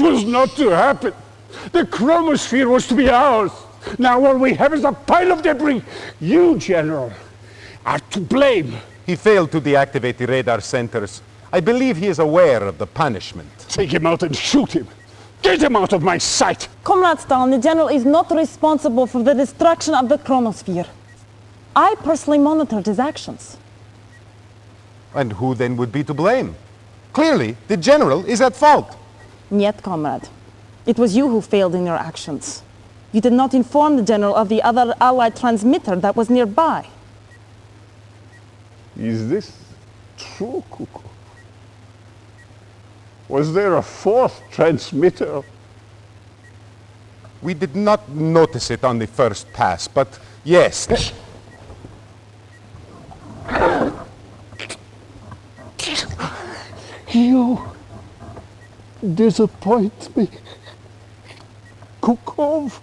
This was not to happen. The chromosphere was to be ours. Now all we have is a pile of debris. You, General, are to blame. He failed to deactivate the radar centers. I believe he is aware of the punishment. Take him out and shoot him. Get him out of my sight. Comrade Stalin, the General is not responsible for the destruction of the chromosphere. I personally monitored his actions. And who then would be to blame? Clearly, the General is at fault. Yet, comrade, it was you who failed in your actions. You did not inform the General of the other Allied transmitter that was nearby. Is this true, Kuko? Was there a fourth transmitter? We did not notice it on the first pass, but yes. You disappoint me, Kukov.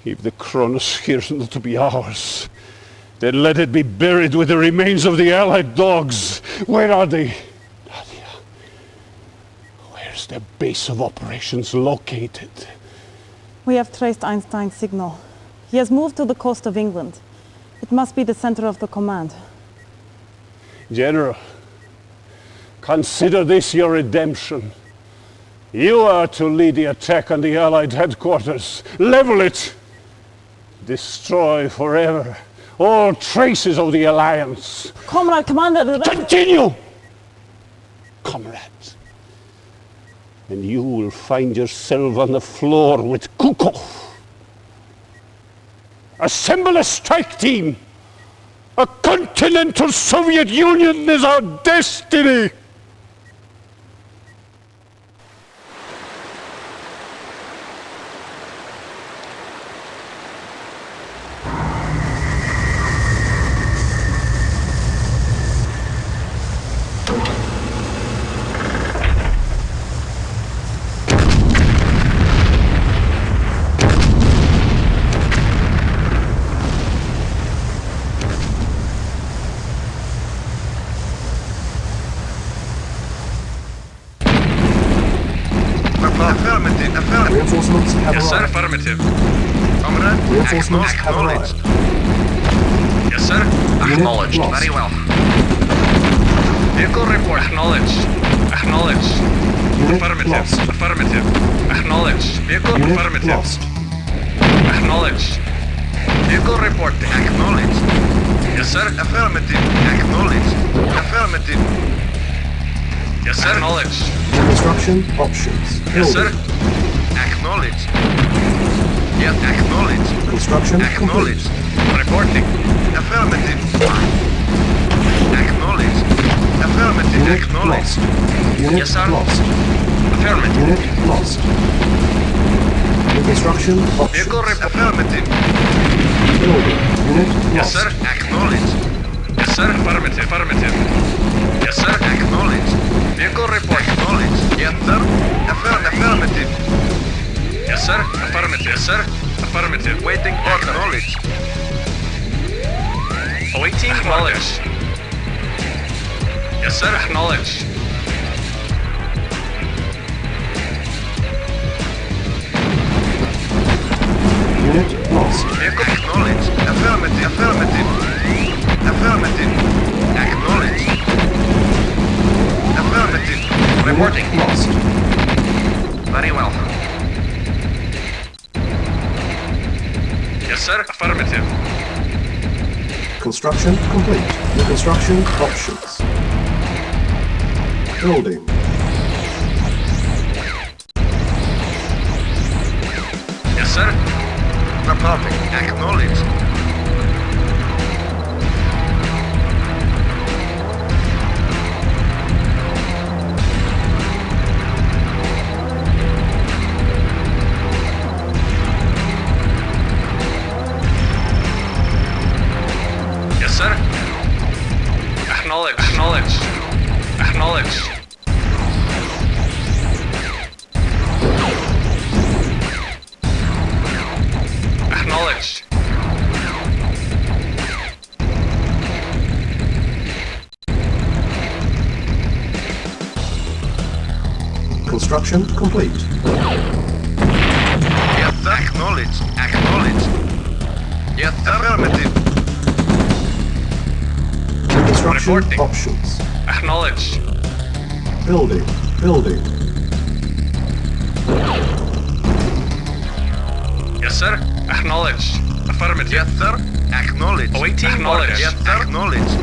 If the chronosphere is not to be ours, then let it be buried with the remains of the Allied dogs. Where are they? Nadia, where's their base of operations located? We have traced Einstein's signal. He has moved to the coast of England. It must be the center of the command. General, consider this your redemption. You are to lead the attack on the Allied headquarters. Level it! Destroy forever all traces of the Alliance. Comrade, Commander... Continue! Comrades. And you will find yourself on the floor with Kuko. Assemble a strike team. A continental Soviet Union is our destiny. Reinforcements have Yes, sir. arrived. Affirmative. Comrade, Reinforcements have acknowledged. arrived. Yes, sir. Acknowledged. lost. Very well. Vehicle report. Acknowledged. Acknowledged. Unit Affirmative. lost. Affirmative. Acknowledged. Vehicle Unit affirmative. lost. Acknowledged. Vehicle reporting. Acknowledged. Yes, sir. Affirmative. Acknowledged. Affirmative. Yes, sir. Acknowledged. Construction options. Yes, sir. Building. Acknowledged. Yes, acknowledged. Construction complete. Acknowledged. Reporting. Affirmative. Acknowledged. Affirmative. Unit Acknowledged. lost. Unit Yes, sir. lost. Affirmative. Unit lost. New construction options. Vehicle affirmative. Building. Unit Yes, lost. sir. Acknowledged. Yes, sir. Affirmative. Affirmative. Yes, sir. Acknowledged. Vehicle report. Acknowledged. Yes, sir. Affirmative. Yes, sir. Affirmative. Yes, sir. Affirmative. Waiting order. Acknowledged. Awaiting acknowledged. Yes, sir. Acknowledged. Unit lost. Vehicle acknowledged. Affirmative. Affirmative. Affirmative. Acknowledged. Affirmative. Reporting. Unit lost. Very well. Yes, sir. Affirmative. Construction complete. New construction options. Building. Yes, sir. Reporting. Acknowledged. Construction complete. Yes, sir. Acknowledged. Acknowledged. Yes, sir. Affirmative. Construction Reporting. options. Acknowledged. Building. Building. Yes, sir. Acknowledged. Affirmative. Yes, sir. Acknowledged. Awaiting orders. Yes, sir. Acknowledged.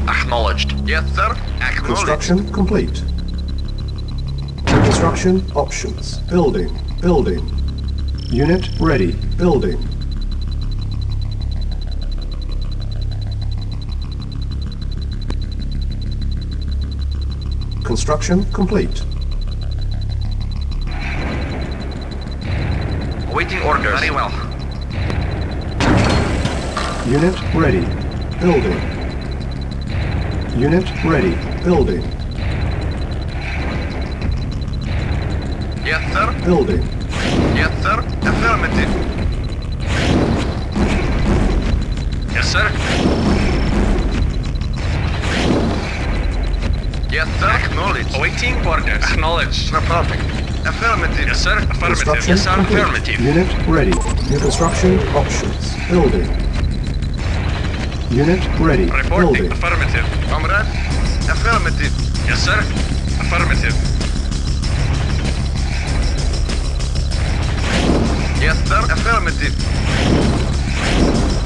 Acknowledged. Yes, sir. Acknowledged. Construction complete. Construction options. Building. Building. Unit ready. Building. Construction complete. Awaiting orders. Very well. Unit ready. Building. Unit ready. Building. Yes, sir. Building. Yes, sir. Affirmative. Yes, sir. Yes, sir. Acknowledged. Awaiting orders. Acknowledged. Reporting. Affirmative. Yes, sir. Affirmative. Construction Yes, sir. complete. Affirmative. Unit ready. New construction options. Building. Unit ready. Reporting. Building. Affirmative. Comrade. Affirmative. Yes, sir. Affirmative. Yes, sir. Affirmative.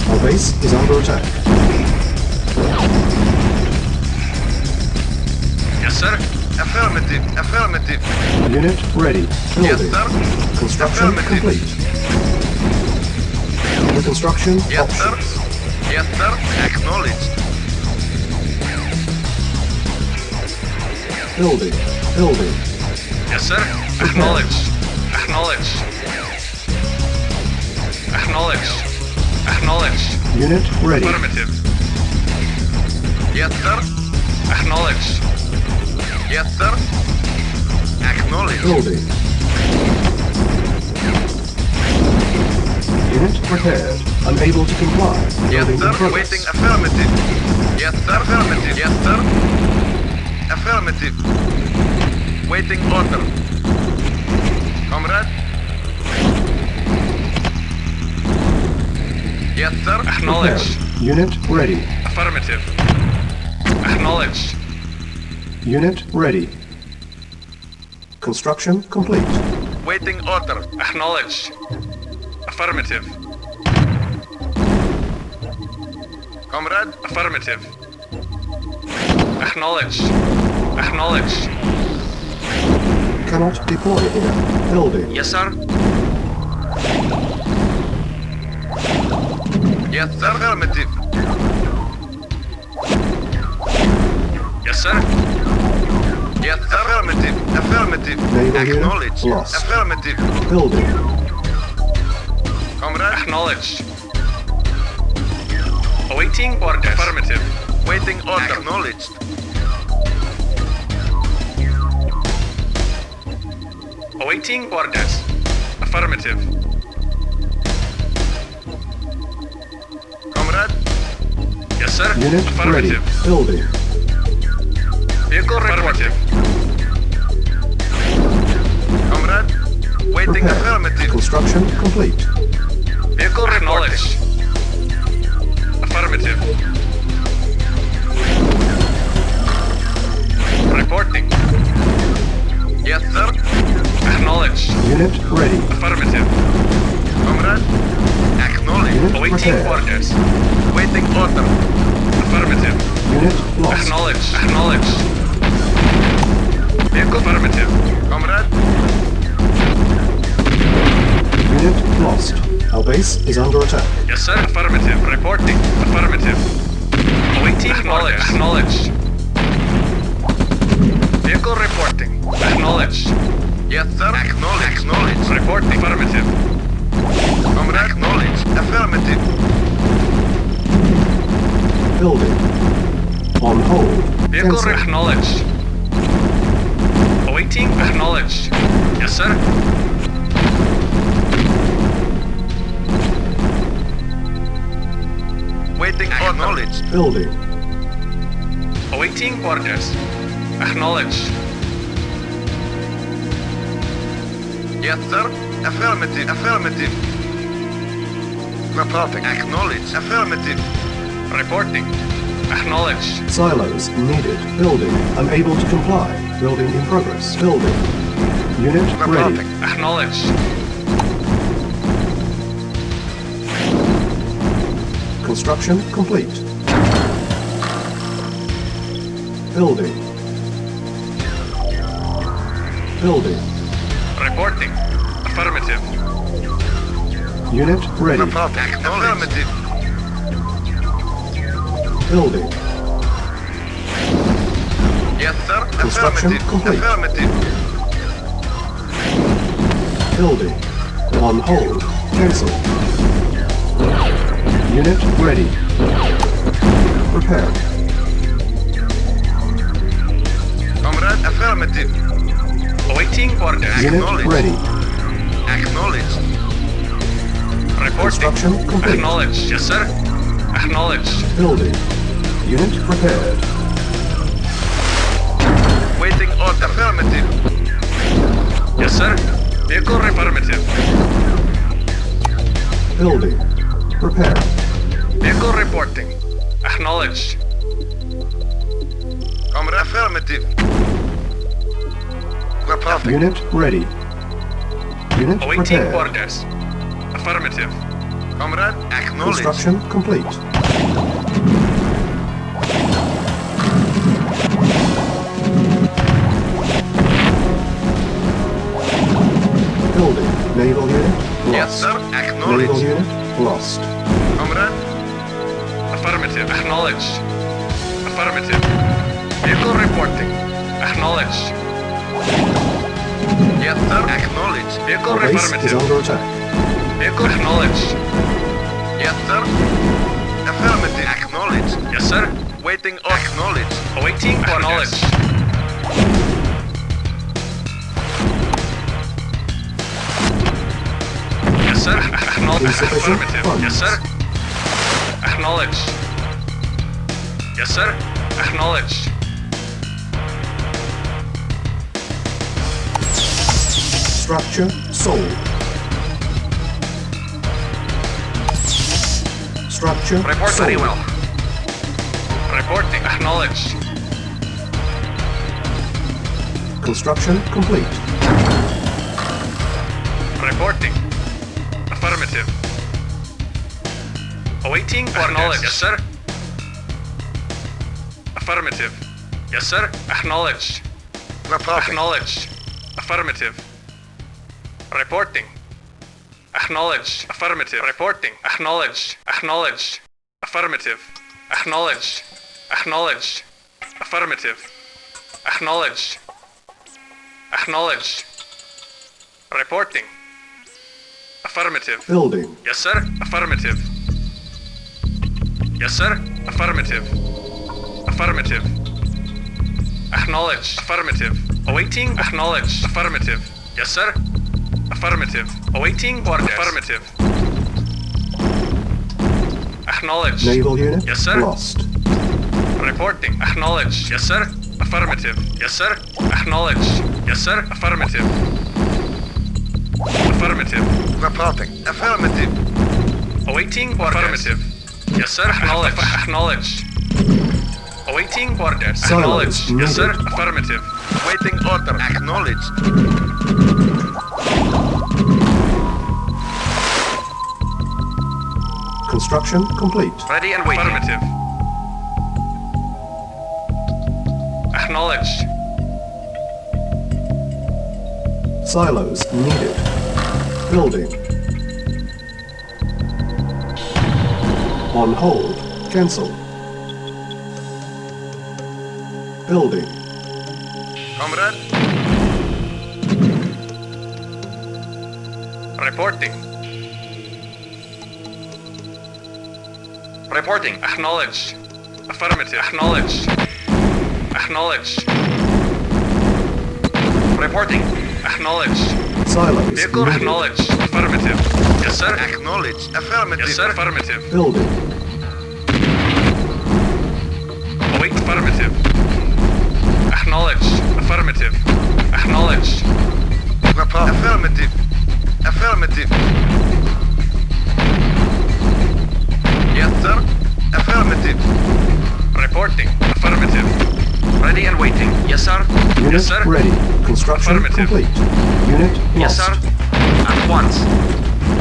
Our base is under attack. Yes, sir. Affirmative. Affirmative. Unit ready. Yes, Building. sir. Construction Affirmative. complete. New construction Yes, sir. options. Yes, sir. Acknowledged. Building. Building. Yes, sir. Acknowledged. Acknowledged. Acknowledged. Acknowledged. Unit ready. Affirmative. Yes, sir. Acknowledged. Yes, sir. Acknowledged. Building. Unit prepared. Unable to comply. Yes, Building in sir. progress. Waiting. Affirmative. Yes, sir. Affirmative. Yes, sir. Affirmative. Waiting order. Comrade. Yes, sir. Acknowledged. Prepared. Unit ready. Affirmative. Acknowledged. Unit ready. Construction complete. Waiting order. Acknowledged. Affirmative. Comrade. Affirmative. Acknowledged. Acknowledged. Cannot deploy here. Building. Yes, sir. Yes, sir. Affirmative. Yes, sir. Yes, sir. Affirmative. Affirmative. Naval unit Acknowledged. lost. Affirmative. Building. Comrade. Acknowledged. Awaiting orders. Affirmative. Waiting order. Acknowledged. Awaiting orders. Affirmative. Comrade. Yes, sir. Unit ready. Affirmative. Building. Vehicle affirmative. Comrade. Waiting Prepared. affirmative. Construction complete. Vehicle acknowledged. Affirmative. Reporting. Yes, sir. Acknowledged. Unit ready. Affirmative. Comrade. Acknowledged. Unit Awaiting prepared. orders. Waiting order. Affirmative. Unit lost. Acknowledged. Acknowledged. Vehicle affirmative. Comrade. Unit lost. Our base is under attack. Yes, sir. Affirmative. Reporting. Affirmative. Awaiting orders. Acknowledged. Vehicle reporting. Acknowledged. Yes, sir. Acknowledged. Acknowledged. Reporting. Affirmative. Comrade. Acknowledged. Affirmative. Building. On hold. Vehicle Cancel. acknowledged. Awaiting. Acknowledged. Yes, sir. Waiting. Acknowledged. Building. Awaiting orders. Acknowledged. Yes, sir. Affirmative. Affirmative. Reporting. Acknowledged. Affirmative. Reporting. Acknowledged. Silos needed. Building. Unable to comply. Building in progress. Building. Unit ready. Reporting. Acknowledged. Construction complete. Building. Building. Reporting. Affirmative. Unit ready. Reporting. Affirmative. Building. Yes, sir. Construction Affirmative. complete. Affirmative. Building. On hold. Cancel. Unit ready. Prepared. Comrade. Affirmative. Awaiting orders. Unit ready. Acknowledged. Reporting. Construction complete. Acknowledged. Yes, sir. Acknowledged. Building. Unit prepared. Waiting order. Affirmative. Yes, sir. Vehicle affirmative. Building. Prepared. Vehicle reporting. Acknowledged. Comrade. Affirmative. Reporting. Unit ready. Unit Awaiting prepared. orders. Affirmative. Comrade. Acknowledged. Construction complete. Building. Naval unit lost. Yes, sir. Naval Acknowledged. unit lost. Comrade. Affirmative. Acknowledged. Affirmative. Vehicle reporting. Acknowledged. Yes, sir. Acknowledged. Vehicle Our base is affirmative. under attack. Vehicle acknowledged. Yes, sir. Affirmative. Acknowledged. Yes, sir. Waiting. Acknowledged. Awaiting. Acknowledged. Yes, sir. Insufficient Affirmative. funds. Yes, sir. Acknowledged. Yes, sir. Acknowledged. Structure sold. Structure Report sold. very well. Reporting. Acknowledged. Construction complete. Reporting. Affirmative. Awaiting orders. Yes, sir. Affirmative. Yes, sir. Acknowledged. Acknowledged. Affirmative. Reporting. Acknowledged. Affirmative. Reporting. Acknowledged. Acknowledged. Affirmative. Acknowledged. Acknowledged. Affirmative. Acknowledged. Acknowledged. Reporting. Affirmative. Building. Yes, sir. Affirmative. Yes, sir. Affirmative. Affirmative. Acknowledged. Affirmative. Awaiting. Acknowledged. Affirmative. Yes, sir. Affirmative. Awaiting orders. Affirmative. Acknowledged. Naval unit Yes, sir. lost. Reporting. Acknowledged. Yes, sir. Affirmative. Yes, sir. Acknowledged. Yes, sir. Affirmative. Affirmative. Reporting. Affirmative. Awaiting orders. Affirmative. Yes, sir. Acknowledged. Acknowledged. Awaiting orders. Silence Acknowledged. Yes, sir. needed. Affirmative. Waiting order. Acknowledged. Construction complete. Ready and waiting. Affirmative. Acknowledged. Silos needed. Building. On hold. Cancel. Building. Comrade. Reporting. Reporting. Acknowledged. Affirmative. Acknowledged. Acknowledged. Reporting. Acknowledged. Silos Vehicle needed. acknowledged. Affirmative. Yes, sir. Acknowledged. Affirmative. Yes, sir. Affirmative. Building. Await affirmative. Acknowledged. Affirmative. Acknowledged. No problem. Affirmative. Affirmative. Yes, sir. Affirmative. Reporting. Affirmative. Ready and waiting. Yes, sir. Unit Yes, sir. ready. Construction Affirmative. complete. Unit Yes, lost. sir. At once.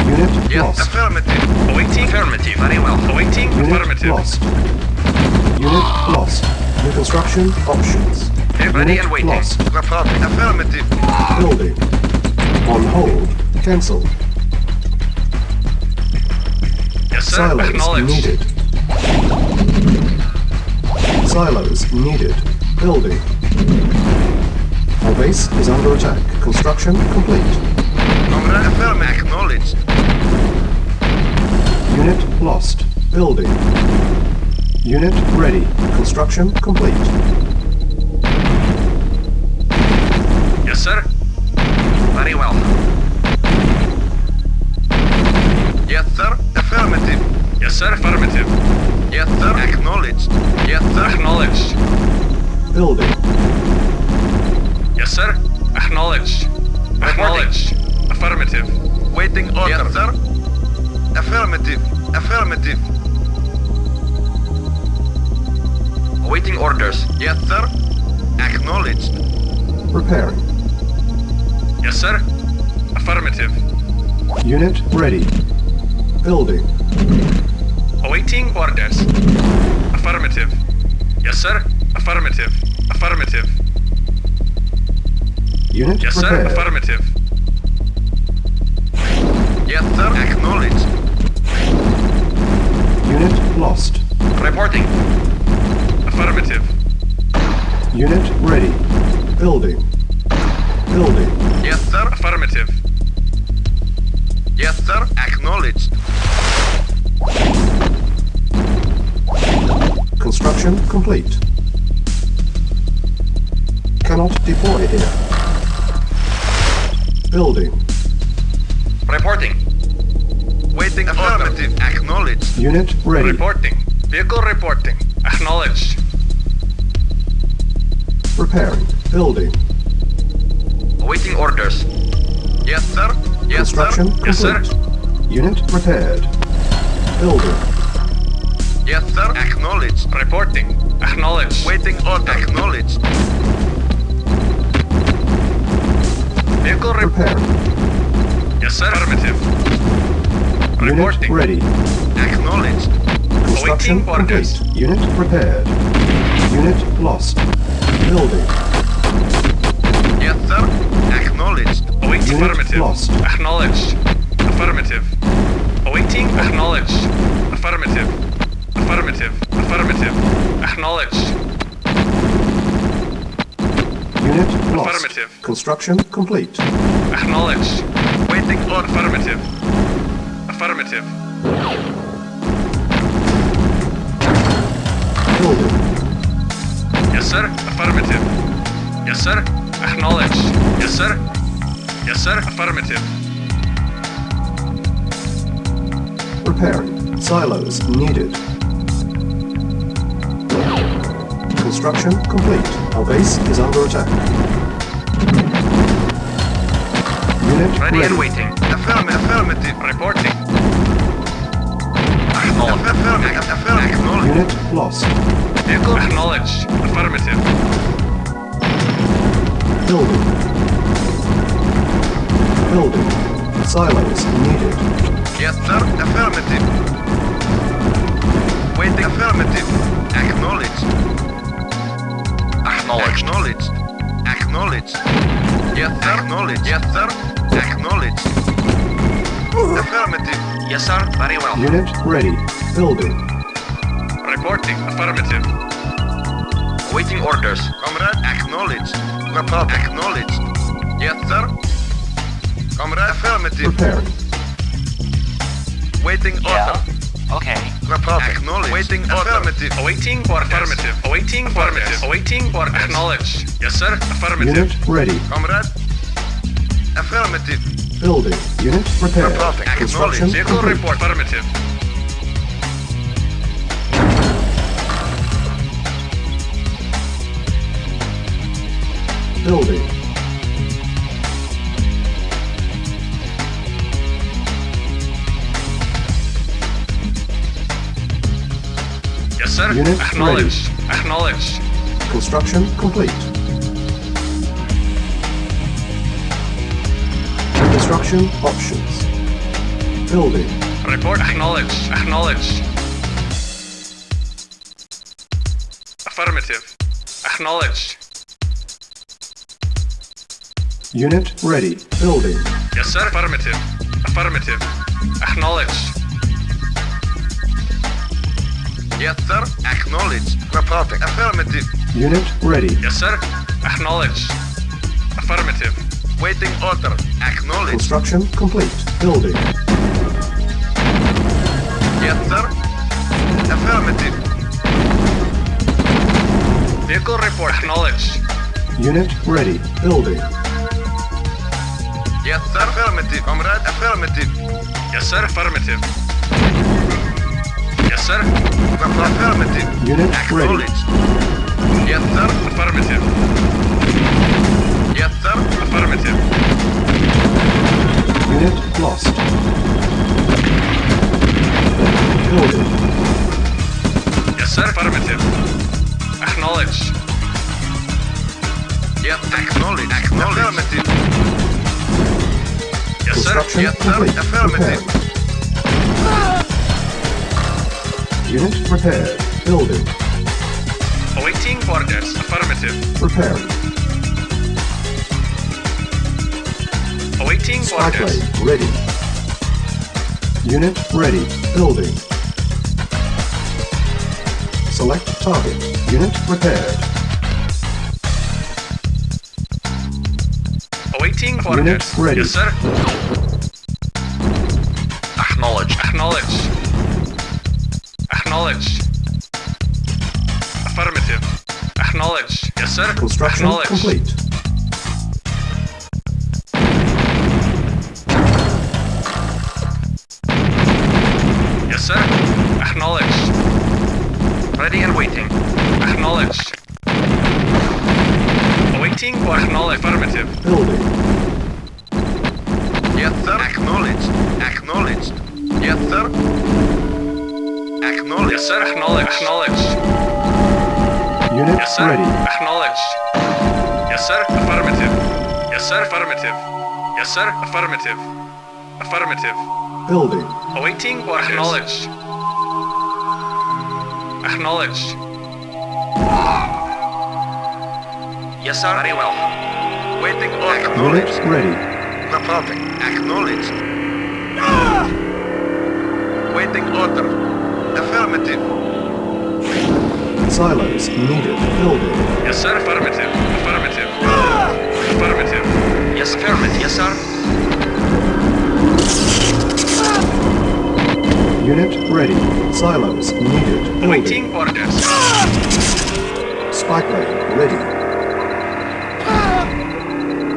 Unit Yes. lost. Affirmative. Awaiting. Affirmative. Very well. Awaiting. Unit Affirmative. lost. Unit lost. New construction options. Ready Unit and waiting. lost. No problem. Affirmative. Building. On hold. Cancel. Yes, sir. Silos Acknowledged. needed. Silos needed. Building. Our base is under attack. Construction complete. Comrade. Affirmative. Acknowledged. Unit lost. Building. Unit ready. Construction complete. Yes, sir. Very well. Yes, sir. Affirmative. Yes, sir. Affirmative. Yes, sir. Acknowledged. Yes, sir. Acknowledged. Building. Yes, sir. Acknowledged. Acknowledged. Affirmative. Waiting order. Yes, sir. Affirmative. Affirmative. Awaiting orders. Yes, sir. Acknowledged. Preparing. Yes, sir. Affirmative. Unit ready. Building. Awaiting orders. Affirmative. Yes, sir. Affirmative. Affirmative. Unit Yes, sir. prepared. Affirmative. Yes, sir. Acknowledged. Unit lost. Reporting. Affirmative. Unit ready. Building. Building. Yes, sir. Affirmative. Yes, sir. Acknowledged. Construction complete. Cannot deploy here. Building. Reporting. Waiting. Affirmative. Acknowledged. Unit ready. Reporting. Vehicle reporting. Acknowledged. Preparing. Building. Awaiting orders. Yes, sir. Yes, Construction sir. Yes, sir. complete. Unit prepared. Building. Yes, sir. Acknowledged. Reporting. Acknowledged. Waiting order. Acknowledged. Vehicle Preparing. Yes, sir. Affirmative. Unit Reporting. ready. Acknowledged. Construction Awaiting orders. complete. Unit prepared. Unit lost. Building. Yes, sir. Acknowledged. Awaiting. Unit Affirmative. lost. Acknowledged. Affirmative. Awaiting. Acknowledged. Affirmative. Affirmative. Affirmative. Acknowledged. Unit lost. Affirmative. Construction complete. Acknowledged. Waiting order. Affirmative. Affirmative. Building. Yes, sir. Affirmative. Yes, sir. Acknowledged. Yes, sir. Yes, sir. Affirmative. Preparing. Silos needed. Construction complete. Our base is under attack. Unit Ready and waiting. Affirmative. Reporting. Acknowledged. Acknowledged. Unit lost. Vehicle acknowledged. Affirmative. Building. Building. Silos needed. Yes, sir. Affirmative. Waiting. Affirmative. Acknowledged. Acknowledged. Acknowledged. Yes, sir. Acknowledged. Yes, sir. Acknowledged. Affirmative. Yes, sir. Very well. Unit ready. Building. Reporting. Affirmative. Waiting orders. Comrade. Acknowledged. No problem. Acknowledged. Yes, sir. Comrade. Affirmative. Preparing. Waiting order. Okay. No problem. Acknowledged. Waiting affirmative. Awaiting for affirmative. Awaiting affirmative. Awaiting for acknowledged. Yes, sir. Affirmative. Unit ready. Comrade. Affirmative. Building. Unit prepared. Reporting. Construction Acknowledged. Vehicle complete. report. Affirmative. Building. sir. Unit Acknowledged. Acknowledged. Construction complete. Construction options. Building. Report acknowledged. Acknowledged. Affirmative. Acknowledged. Unit ready. Building. Yes, sir. Affirmative. Affirmative. Acknowledged. Yes, sir. Acknowledged. Reporting. Affirmative. Unit ready. Yes, sir. Acknowledged. Affirmative. Waiting order. Acknowledged. Construction complete. Building. Yes, sir. Affirmative. Vehicle report. Acknowledged. Unit ready. Building. Yes, sir. Affirmative. Comrade. Affirmative. Yes, sir. Affirmative. Yes, sir. Affirmative. Unit ready. Acknowledged. Yes, sir. Affirmative. Yes, sir. Affirmative. Unit lost. Building. Yes, sir. Affirmative. Acknowledged. Yes, acknowledged. Acknowledged. Affirmative. Yes, sir. Construction Yes, sir. complete. Affirmative. Prepared. Unit prepared. Building. Awaiting orders. Affirmative. Preparing. Awaiting Spy orders. plane ready. Unit ready. Building. Select target. Unit prepared. Awaiting Unit orders. ready. Yes, sir. Acknowledge. Acknowledge. Acknowledge. Affirmative. Acknowledge. Yes, sir. Construction Acknowledge. complete. Yes, sir. Acknowledge. Ready and waiting. Acknowledge. Awaiting or acknowledge. Affirmative. Building. Yes, sir. Acknowledged. Acknowledged. Yes, sir. Acknowledged. Yes, sir. Acknowledged. Acknowledged. Unit Yes, sir. ready. Acknowledged. Yes, sir. Affirmative. Yes, sir. Affirmative. Yes, sir. Affirmative. Affirmative. Building. Awaiting or acknowledged. Acknowledged. Yes, sir. Very well. Waiting or Unit acknowledged. ready. Reporting. Acknowledged. Waiting order. Affirmative. Silos needed. Building. Yes, sir. Affirmative. Affirmative. Affirmative. Yes, affirmative. Yes, sir. Unit ready. Silos needed. Building. Waiting orders. Spy plane ready.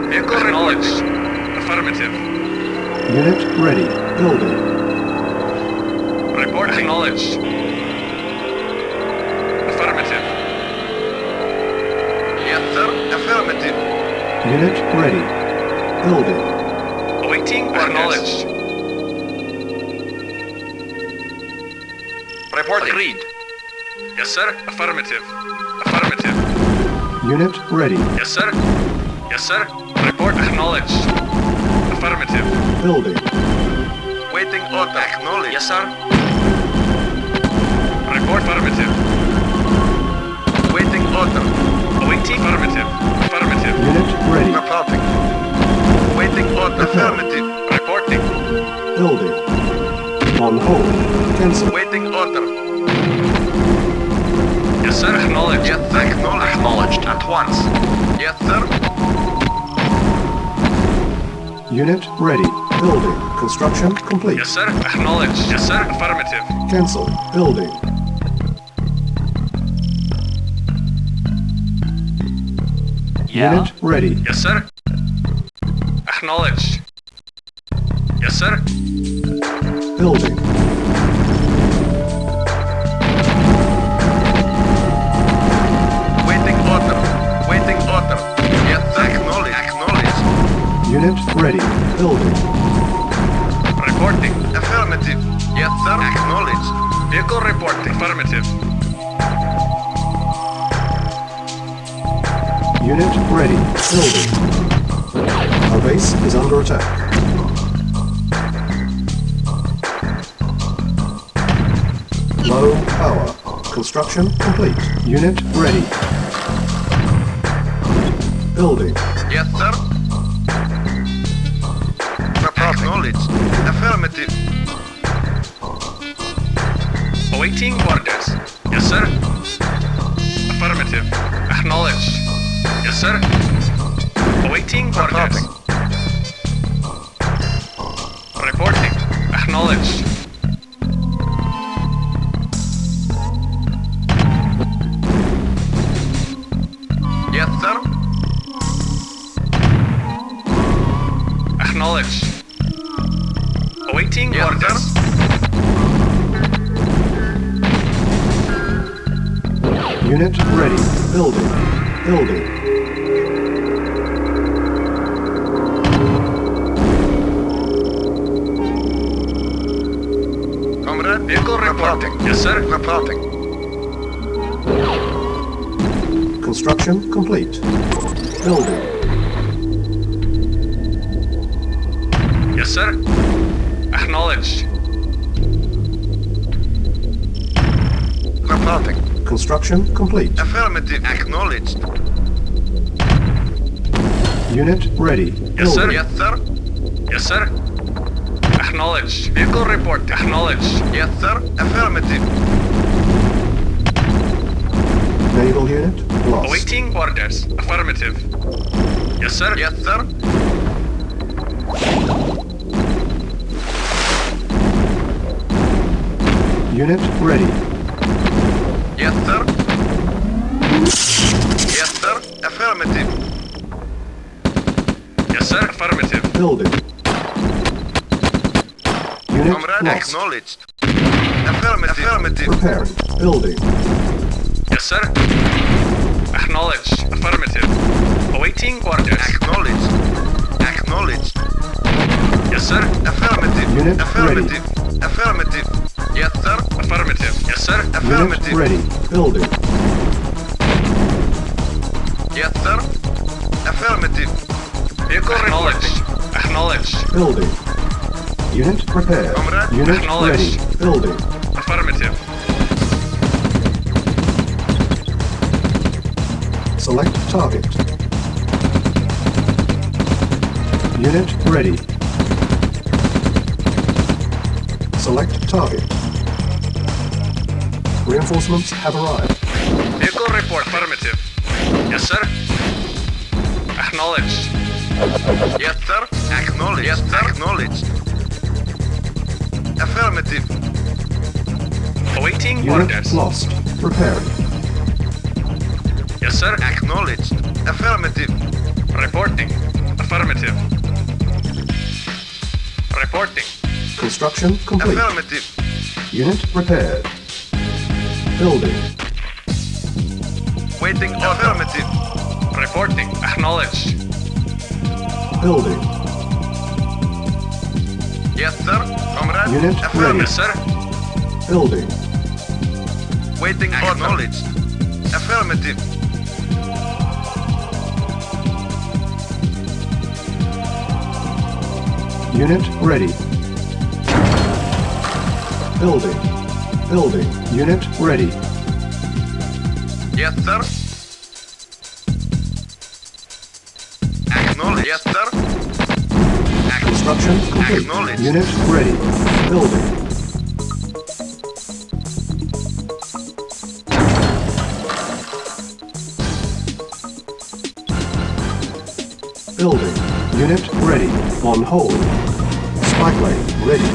Vehicle acknowledged. Affirmative. Unit ready. Building. Report acknowledged. Affirmative. Yes, sir. Affirmative. Unit ready. Building. Awaiting or acknowledged. Report agreed. Yes, sir. Affirmative. Affirmative. Unit ready. Yes, sir. Yes, sir. Report acknowledged. Affirmative. Building. Waiting order. Acknowledged. Yes, sir. Report affirmative. Waiting order. Awaiting affirmative. Affirmative. Unit ready. Reporting. Waiting order. Affirmative. Reporting. Building. On hold. Cancel. Waiting order. Yes, sir. Acknowledged. Yes, sir. Acknowledged. At once. Yes, sir. Unit ready. Building. Construction complete. Yes, sir. Acknowledged. Yes, sir. Affirmative. Cancel. Building. Unit ready. Yes, sir. Acknowledged. Yes, sir. Building. Waiting order. Waiting order. Yes, sir. Acknowledged. Acknowledged. Unit ready. Building. Reporting. Affirmative. Yes, sir. Acknowledged. Vehicle reporting. Affirmative. Unit ready. Building. Our base is under attack. Low power. Construction complete. Unit ready. Building. Yes, sir. Acknowledged. Affirmative. Awaiting orders. Yes, sir. Affirmative. Acknowledged. Yes, sir. Awaiting orders. Reporting. Acknowledged. Yes, sir. Acknowledged. Awaiting orders. Unit ready. Building. Building. Comrade, vehicle reporting. Yes, sir. Reporting. Construction complete. Building. Yes, sir. Acknowledged. Reporting. Construction complete. Affirmative. Acknowledged. Unit ready. Yes, sir. Building. Yes, sir. Yes, sir. Acknowledged. Vehicle report. Acknowledged. Yes, sir. Affirmative. Naval unit lost. Awaiting orders. Affirmative. Yes, sir. Yes, sir. Unit ready. Yes, sir. Yes, sir. Affirmative. Yes, sir. Affirmative. Building. Unit Comrade, lost. acknowledged. Affirmative. Affirmative. Preparing. Building. Yes, sir. Acknowledged. Affirmative. Awaiting orders. Acknowledged. Acknowledged. Yes, sir. Affirmative. Unit Affirmative. Affirmative. Yes, sir. Affirmative. Yes, sir. Unit Affirmative. ready. Building. Yes, sir. Affirmative. Vehicle acknowledged. Acknowledged. Building. Unit prepared. Comrade, Unit ready. acknowledged. Building. Affirmative. Select target. Unit ready. Select target. Reinforcements have arrived. Vehicle report. Affirmative. Yes, sir. Acknowledged. Yes, sir. Acknowledged. Yes, sir. Acknowledged. Affirmative. Awaiting Unit orders. lost. Preparing. Yes, sir. Acknowledged. Affirmative. Reporting. Affirmative. Reporting. Construction complete. Affirmative. Unit repaired. Building. Waiting. Affirmative. Reporting. Acknowledged. Building. Yes, sir. Comrade. Unit Affirmative. ready. Yes, sir. Building. Waiting. Acknowledged. Affirmative. Unit ready. Building. Building. Unit ready. Yes, sir. Acknowledged. Yes, sir. Construction complete. Acknowledged. Unit ready. Building. Building. Unit ready. On hold. Spike lane ready.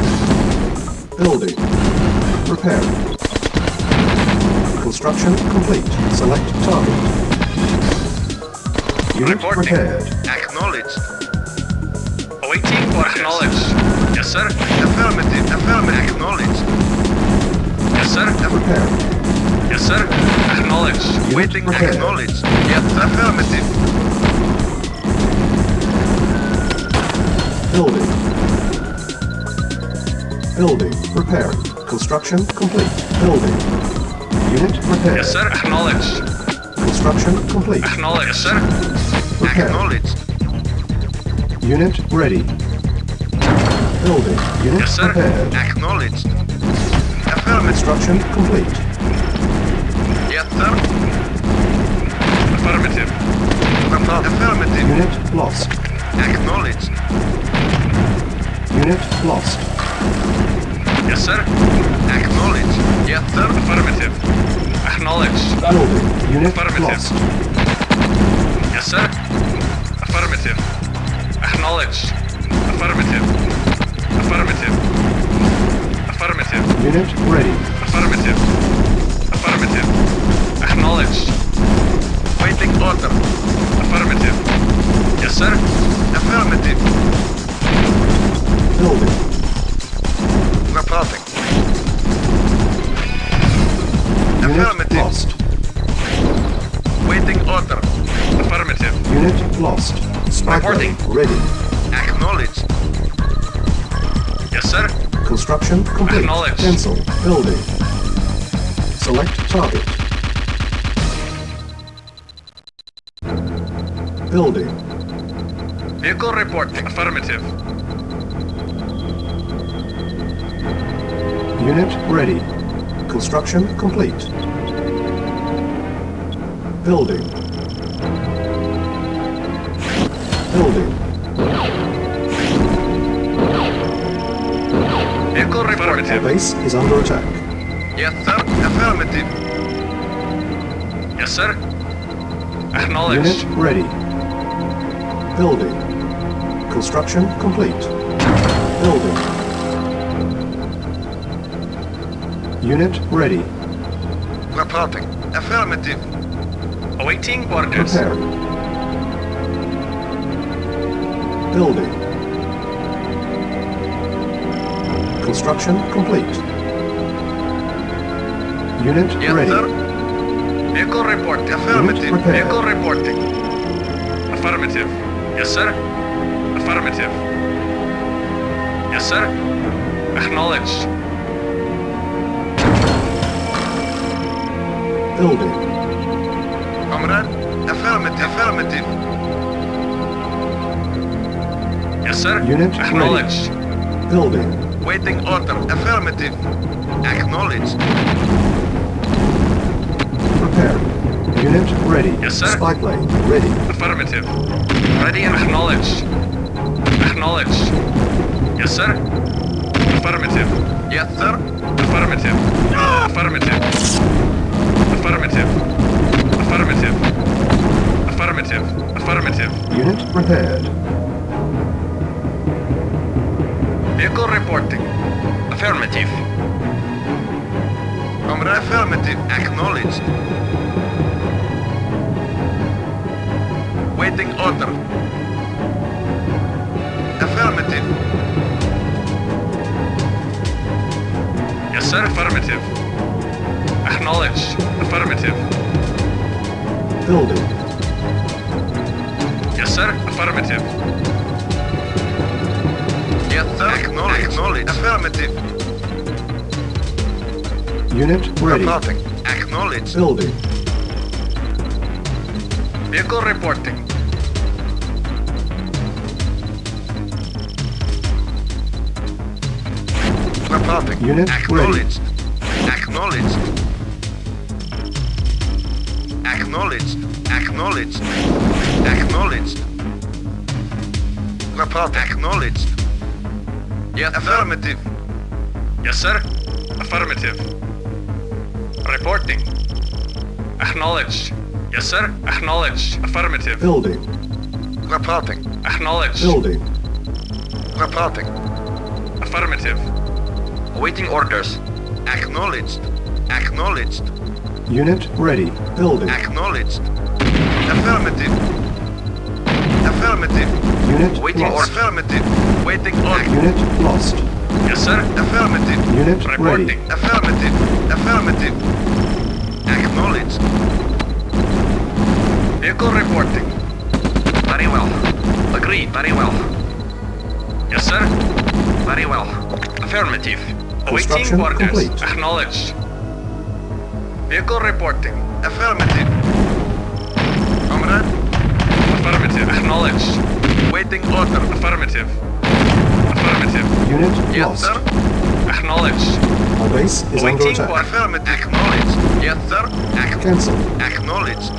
Building. Preparing. Construction complete. Select target. Unit Reporting. prepared. Acknowledged. Awaiting orders. Acknowledged. Yes, sir. Affirmative. Affirmative. Acknowledged. Yes, sir. Preparing. Yes, sir. Acknowledged. Unit Waiting. prepared. Acknowledged. Yes, affirmative. Building. Building. Preparing. Construction complete. Building. Unit prepared. Yes, sir. Acknowledged. Construction complete. Acknowledged. Yes, sir. Repair. Acknowledged. Unit ready. Building. Unit Yes, sir. prepared. Acknowledged. Affirmative. Construction complete. Yes, sir. Affirmative. Affirmative. Unit lost. Acknowledged. Unit lost. Yes, sir. Acknowledged. Yes, sir. Affirmative. Acknowledged. Building. Unit Affirmative. lost. Yes, sir. Affirmative. Acknowledged. Affirmative. Affirmative. Affirmative. Unit ready. Affirmative. Affirmative. Acknowledged. Waiting order. Affirmative. Yes, sir. Affirmative. Building. Reporting. Unit Affirmative. lost. Waiting order. Affirmative. Unit lost. Spy Reporting. plane ready. Acknowledged. Yes, sir. Construction complete. Acknowledged. Cancel. Building. Select target. Building. Vehicle reporting. Affirmative. Unit ready. Construction complete. Building. Building. Vehicle Our reporting. base is under attack. Yes, sir. Affirmative. Yes, sir. Acknowledged. Unit ready. Building. Construction complete. Building. Unit ready. Reporting. Affirmative. Awaiting orders. Prepare. Building. Construction complete. Unit Yes, ready. sir. Vehicle report. Affirmative. repair. Vehicle reporting. Affirmative. Yes, sir. Affirmative. Yes, sir. Acknowledged. Building. Comrade. Affirmative. Affirmative. Yes, sir. Unit ready. Acknowledged. Building. Waiting order. Affirmative. Acknowledged. Prepare. Unit ready. Yes, sir. Spy plane ready. Affirmative. Ready and acknowledged. Acknowledged. Yes, sir. Affirmative. Yes, sir. Affirmative. Affirmative. Affirmative. Affirmative. Affirmative. Affirmative. Unit prepared. Vehicle reporting. Affirmative. Comrade. Affirmative. Acknowledged. Waiting order. Affirmative. Yes, sir. Affirmative. Acknowledged. Affirmative. Building. Yes, sir. Affirmative. Yes, sir. Acknowledged. Affirmative. Unit ready. Reporting. Acknowledged. Building. Vehicle reporting. Reporting. Unit Acknowledged. Acknowledged. Acknowledged. Acknowledged. Acknowledged. Report. Acknowledged. Yes, affirmative. Yes, sir. Affirmative. Reporting. Acknowledged. Yes, sir. Acknowledged. Affirmative. Building. Reporting. Acknowledged. Building. Reporting. Affirmative. Awaiting orders. Acknowledged. Acknowledged. Unit ready. Building. Acknowledged. Affirmative. Affirmative. Unit Waiting or lost. affirmative. Waiting on. Unit lost. Yes, sir. Affirmative. Unit Reporting. ready. Affirmative. Affirmative. Acknowledged. Vehicle reporting. Very well. Agreed. Very well. Yes, sir. Very well. Affirmative. Awaiting Construction orders. complete. Acknowledged. Vehicle reporting. Affirmative. Affirmative. Acknowledged. Waiting order. Affirmative. Affirmative. Unit Yes, lost. sir. Acknowledged. Our base is under Waiting for attack. affirmative. Acknowledged. Yes, sir. Cancel. Acknowledged.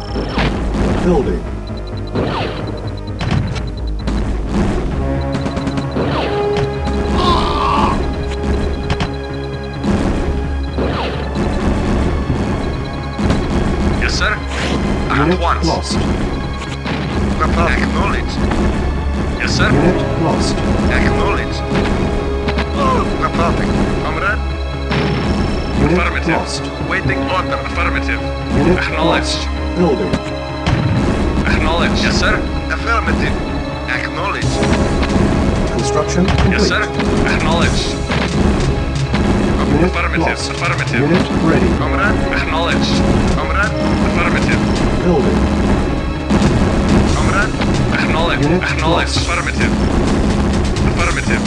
Building. Yes, sir. Unit At once. lost. Acknowledged. Yes, sir. Unit lost. Acknowledged. Reporting. Comrade. Unit Affirmative. lost. Waiting order. Affirmative. Unit Acknowledged. lost. Building. Acknowledged. Yes, sir. Affirmative. Acknowledged. Construction complete. Yes, sir. Acknowledged. Unit Affirmative. lost. Affirmative. Unit ready. Comrade. Acknowledged. Comrade. Affirmative. Building. Comrade. Acknowledged. Unit Acknowledged. lost. Affirmative. Affirmative.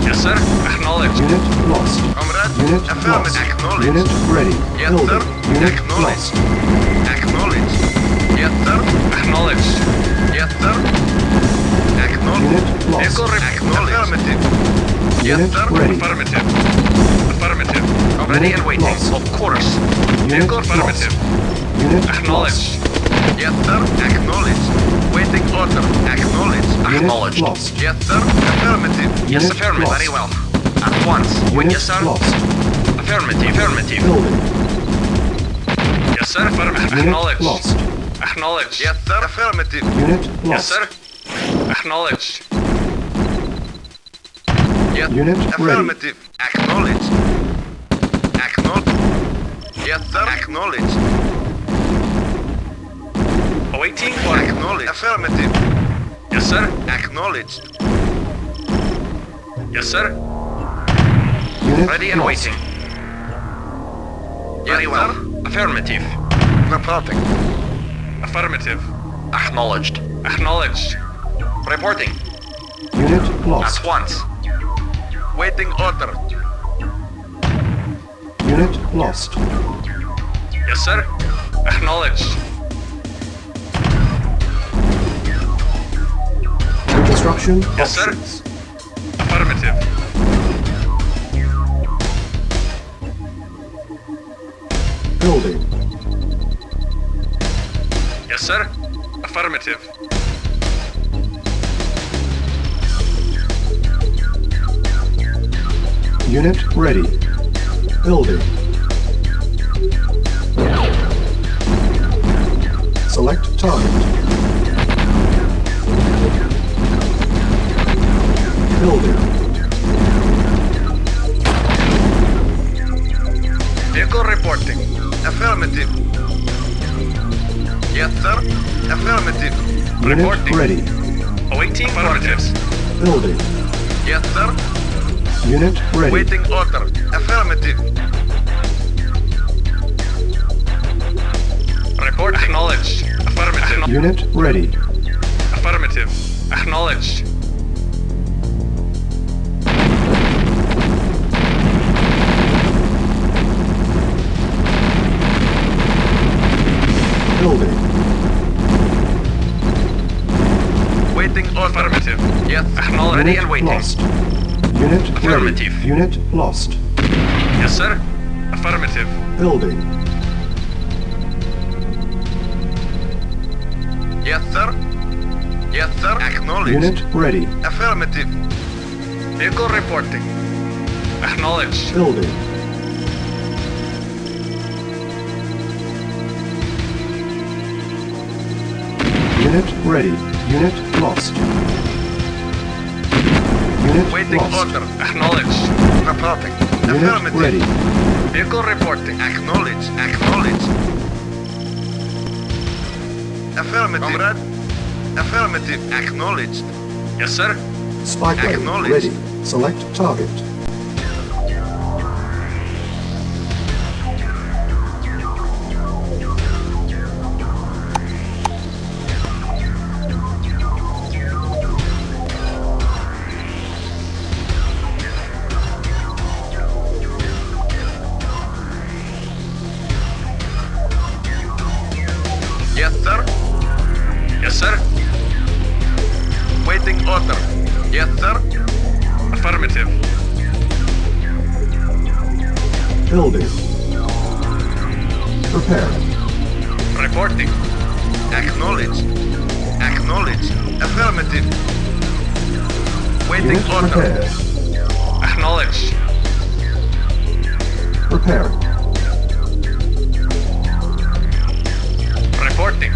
Yes, sir. Acknowledged. Unit lost. Comrade. Unit Affirmative. lost. Acknowledged. Unit ready. Yes, Building. sir. Unit Acknowledged. lost. Acknowledged. Yes, sir. Acknowledged. Yes, sir. Acknowledged. Unit lost. Vehicle acknowledged. Affirmative. Yes, Unit sir. ready. Affirmative. Affirmative. Ready Unit and waiting. lost. Of course. Unit Vehicle affirmative. lost. Unit Acknowledged. lost. Yes, sir. Acknowledged. Waiting order. Acknowledged. Unit Acknowledged. lost. Yes, sir. Affirmative. Yes, Unit affirmative. lost. Very well. At once. Unit Yes, sir. lost. Affirmative. Affirmative. Building. Yes, sir. Affirmative. Unit Acknowledged. lost. Acknowledged. Yes, sir. Affirmative. Unit Yes, lost. sir. Acknowledged. Yes. Unit ready. Affirmative. Acknowledged. Acknowledged. Yes, sir. Acknowledged. Waiting for acknowledged. Affirmative. Yes, sir. Acknowledged. Yes, sir. Unit Ready and lost. waiting. Very well. Affirmative. Reporting. Affirmative. Acknowledged. Acknowledged. Reporting. Unit lost. At once. Waiting order. Unit lost. Yes, sir. Acknowledged. Reconstruction Yes, sir. options. Affirmative. Building. Yes, sir. Affirmative. Unit ready. Building. Select target. Building. Vehicle reporting. Affirmative. Yes, sir. Affirmative. Unit Reporting. ready. Awaiting affirmatives. Building. Yes, sir. Unit ready. Waiting order. Affirmative. Report acknowledged. Affirmative. Unit ready. Affirmative. Acknowledged. Building. Waiting order. Affirmative. Yes. Acknowledged. Ready Unit and waiting. lost. Unit Affirmative. ready. Unit lost. Yes, sir. Affirmative. Building. Yes, sir. Yes, sir. Acknowledged. Unit ready. Affirmative. Vehicle reporting. Acknowledged. Building. Unit ready. Unit lost. Unit Waiting lost. order. Acknowledged. Reporting. Unit Affirmative. ready. Vehicle reporting. Acknowledged. Acknowledged. Affirmative. Comrade. Affirmative. Acknowledged. Yes, sir. Spy plane Acknowledged. ready. Select target. Yes, sir. Yes, sir. Waiting order. Yes, sir. Affirmative. Building. Preparing. Reporting. Acknowledged. Acknowledged. Affirmative. Waiting Unit order. prepared. Acknowledged. Preparing. Reporting.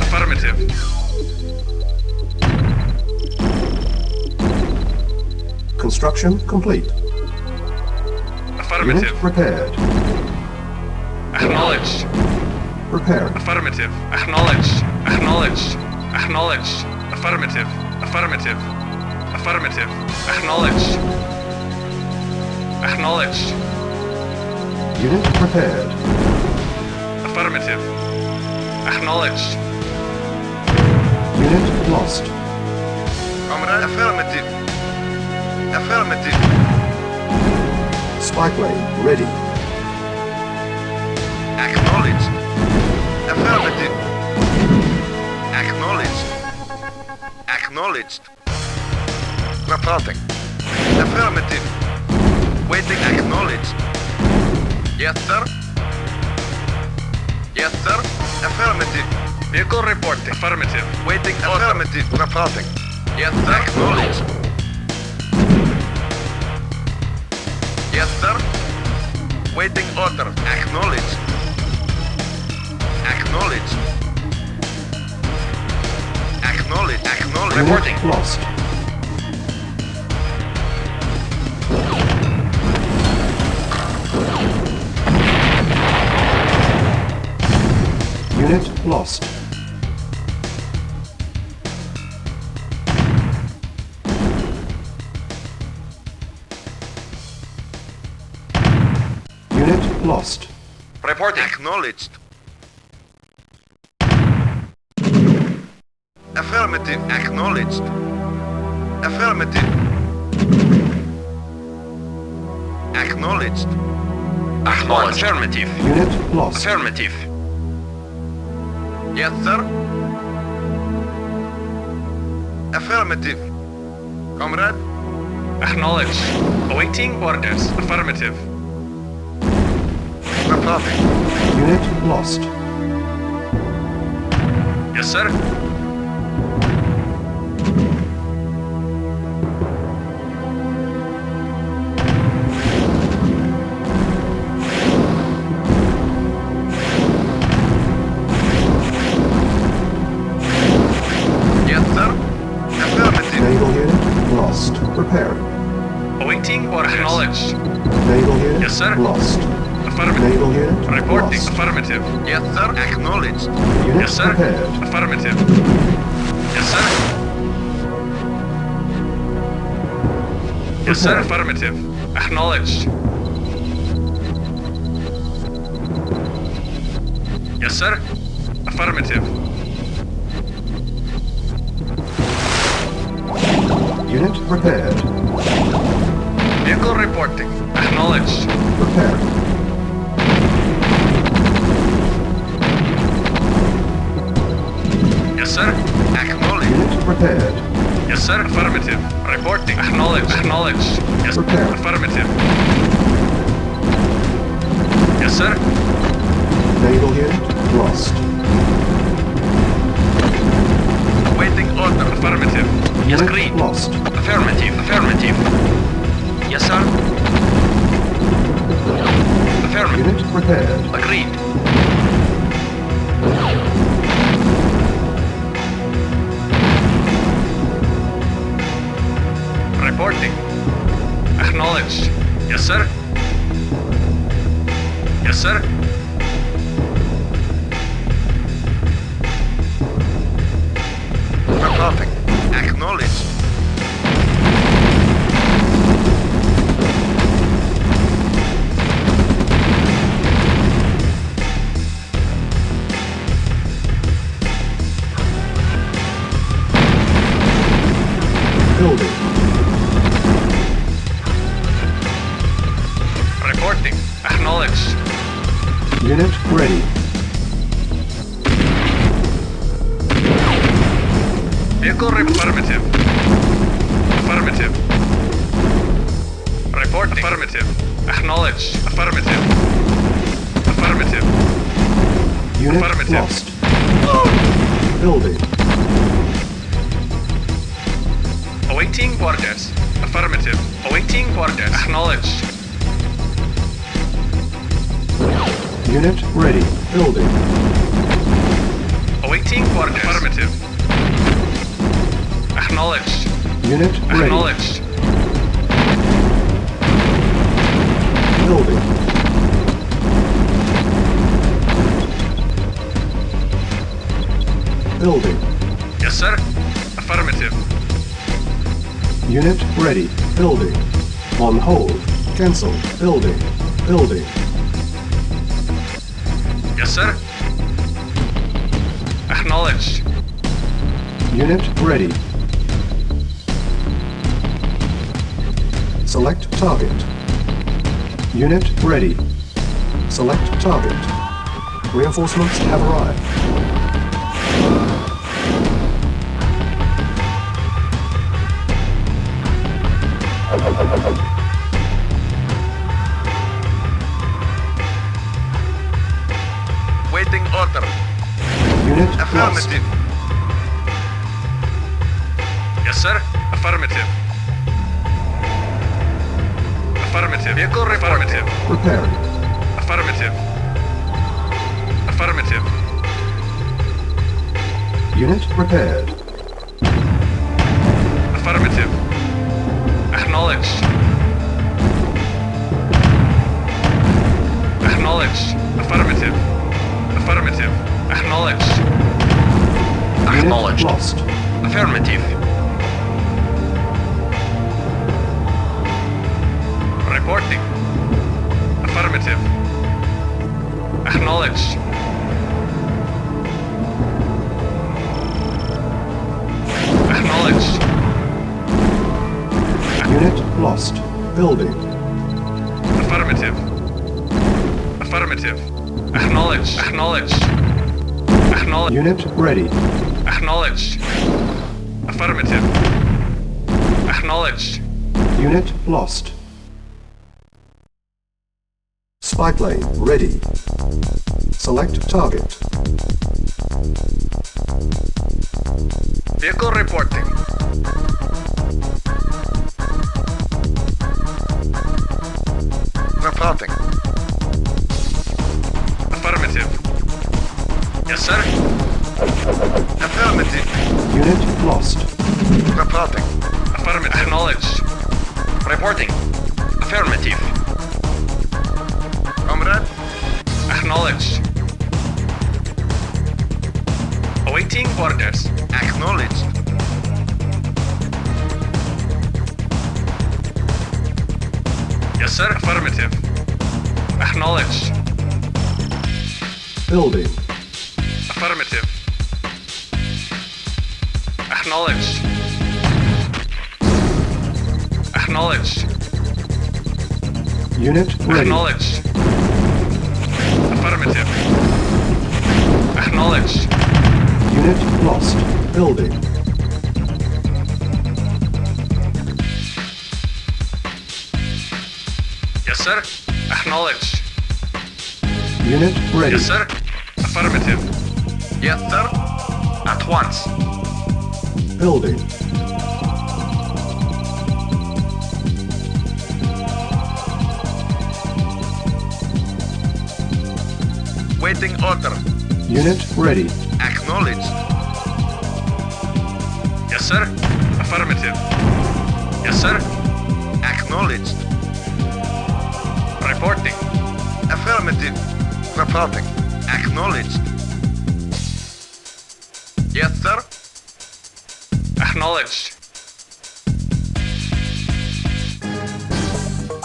Affirmative. Construction complete. Affirmative. Unit prepared. Acknowledged. Preparing. Affirmative. Acknowledged. Acknowledged. Acknowledged. Affirmative. Affirmative. Affirmative. Acknowledged. Acknowledged. Unit prepared. Affirmative. Acknowledged. Unit lost. Comrade. Affirmative. Affirmative. Spy plane ready. Acknowledged. Affirmative. Acknowledged. Acknowledged. Reporting. Affirmative. Waiting. Acknowledged. Yes, sir. Yes, sir. Affirmative. Vehicle reporting. Affirmative. Waiting. Affirmative. Reporting. Yes, sir. Acknowledged. Yes, sir. Waiting order. Acknowledged. Acknowledged. Acknowledged. Acknowledged. Reporting. Unit lost. Unit lost. Unit lost. Reporting. Acknowledged. Affirmative. Acknowledged. Affirmative. Acknowledged. Acknowledged. Affirmative. Unit lost. Affirmative. Yes, sir. Affirmative. Comrade. Acknowledged. Awaiting orders. Affirmative. Reporting. Unit lost. Yes, sir. Yes, sir. Affirmative. Naval unit lost. Preparing. Awaiting orders. Acknowledged. Naval unit Yes, sir. lost. Affirmative. Naval unit Reporting. lost. Affirmative. Yes, sir. Acknowledged. Unit Yes, sir. prepared. Affirmative. Yes, sir. Yes, sir. Prepared. Affirmative. Acknowledged. Yes, sir. Affirmative. Unit prepared. Vehicle reporting. Acknowledged. Preparing. Yes, sir. Acknowledged. Unit prepared. Yes, sir. Affirmative. Reporting. Acknowledged. Acknowledged. Yes. Prepared. Affirmative. Yes, sir. Naval unit lost. Waiting order. Affirmative. Yes, Unit agreed. lost. Affirmative. Affirmative. Yes, sir. Affirmative. Unit prepared. Agreed. Reporting. Acknowledged. Yes, sir. Yes, sir. Reporting. Acknowledged. Building. Reporting. Acknowledged. Unit ready. Vehicle affirmative. Affirmative. Reporting. Affirmative. Acknowledge. Affirmative. Affirmative. Unit Affirmative. lost. Building. Awaiting orders. Affirmative. Awaiting orders. Acknowledge. Unit ready. Building. Awaiting orders. Affirmative. Acknowledged. Unit ready. Acknowledged. Building. Building. Yes, sir. Affirmative. Unit ready. Building. On hold. Cancel. Building. Building. Yes, sir. Acknowledged. Unit ready. Select target. Unit ready. Select target. Reinforcements have arrived. Waiting order. Unit lost. Affirmative. Yes, sir. Affirmative. Affirmative. Vehicle affirmative. Repairing. Affirmative. Affirmative. Unit repaired. Affirmative. Acknowledged. Acknowledged. Affirmative. Affirmative. Acknowledged. Unit Acknowledged. lost. Affirmative. Reporting. Affirmative. Acknowledged. Acknowledged. Unit lost. Building. Affirmative. Affirmative. Acknowledged. Acknowledged. Acknowledged. Unit ready. Acknowledged. Affirmative. Acknowledged. Unit lost. Spy plane ready. Select target. Vehicle reporting. Reporting. Affirmative. Yes, sir. Affirmative. Unit lost. Reporting. Affirmative. Acknowledged. Reporting. Affirmative. Comrade. Acknowledged. Awaiting orders. Acknowledged. Yes, sir. Affirmative. Acknowledged. Building. Affirmative. Acknowledged. Acknowledged. Unit ready. Acknowledged. Affirmative. Acknowledged. Unit lost. Building. Yes, sir. Acknowledged. Unit ready. Yes, sir. Affirmative. Yes, sir. At once. Building. Waiting order. Unit ready. Acknowledged. Yes, sir. Affirmative. Yes, sir. Acknowledged. Reporting. Affirmative. Reporting. Acknowledged. Yes, sir. Acknowledged.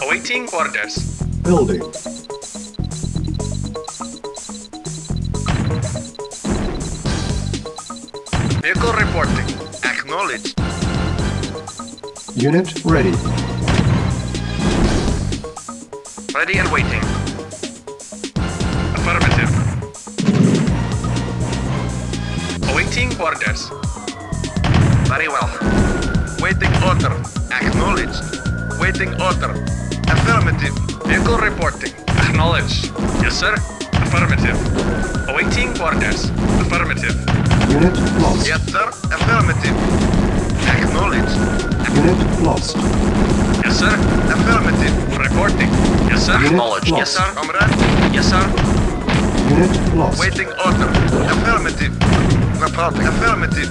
Awaiting orders. Building. Vehicle reporting. Acknowledged. Unit ready. Ready and waiting. Affirmative. Awaiting orders. Very well. Waiting order. Acknowledged. Waiting order. Affirmative. Vehicle reporting. Acknowledged. Yes, sir. Affirmative. Awaiting orders. Affirmative. Unit lost. Yes, sir. Affirmative. Acknowledged. Unit lost. Yes, sir. Affirmative. Reporting. Yes, sir. Unit Acknowledged. lost. Yes, sir. Comrade. Yes, sir. Unit lost. Waiting order. Affirmative. Reporting. Affirmative.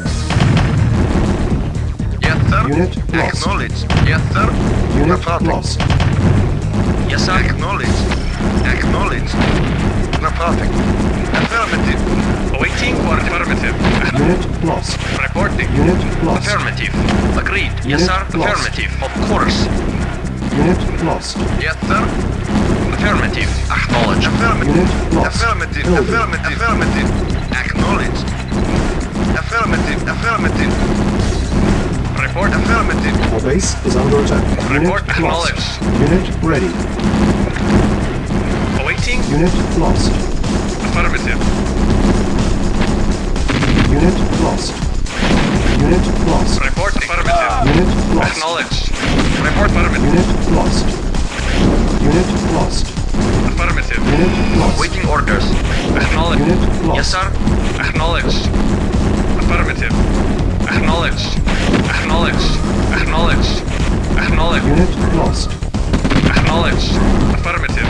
Yes, sir. Unit lost. Acknowledged. Yes, sir. Unit Reporting. lost. Yes, sir. Acknowledged. Acknowledged. Reporting. Affirmative. Awaiting for affirmative. Unit lost. Reporting. Unit lost. Affirmative. Agreed. Yes, Unit sir. lost. Affirmative. Of course. Unit lost. Yes, sir. Affirmative. Acknowledged. Affirmative. Unit lost. Affirmative. Building. Affirmative. Affirmative. Acknowledged. Affirmative. Affirmative. Report. Affirmative. Our base is under attack. Report Unit acknowledged. lost. Unit ready. Awaiting. Unit lost. Affirmative. Unit lost. Unit lost. Report. Affirmative. Unit lost. Acknowledged. Report. Affirmative. Unit lost. Unit lost. Affirmative. Unit lost. Waiting orders. Acknowledged. Unit lost. Yes, sir. Acknowledged. Affirmative. Acknowledged. Acknowledged. Acknowledged. Acknowledged. Unit lost. Acknowledged. Affirmative.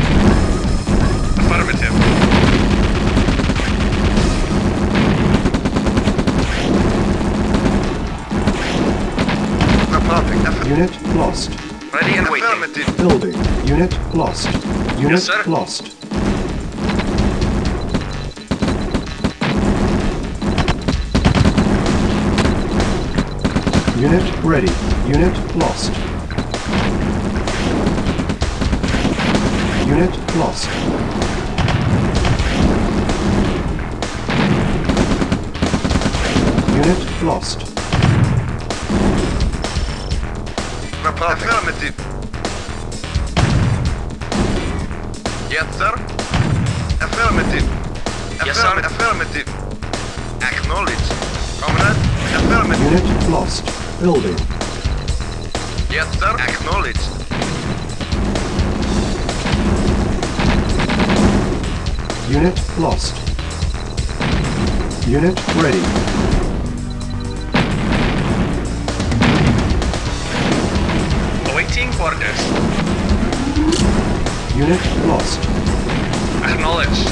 Affirmative. Reporting. Unit lost. Ready and waiting. Affirmative. Building. Unit lost. Unit sir. lost. Unit ready. Unit lost. Unit lost. Unit lost. Report. Affirmative. Yes, sir. Affirmative. Yes, sir. Affirmative. Acknowledge. Comrade. Affirmative. Unit lost. Building. Yes, sir. Acknowledge. Unit lost. Unit ready. Awaiting orders. Unit lost. Acknowledged.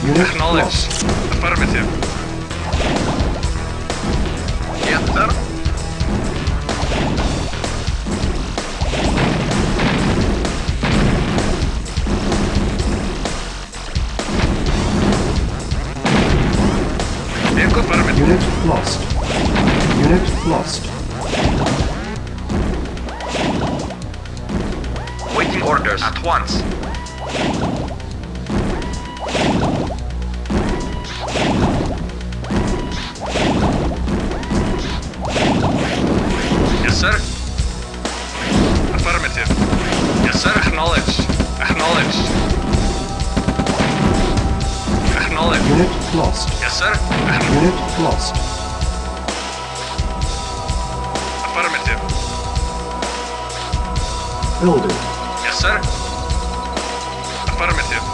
Unit Acknowledged. Affirmative. Yes, sir. Vehicle affirmative. Unit lost. Unit lost. Waiting orders at once. Yes, sir. Affirmative. Yes, sir. Acknowledged. Acknowledged. Acknowledged. Unit lost. Yes, sir. Unit lost. Affirmative. Building. Yes, sir. Affirmative.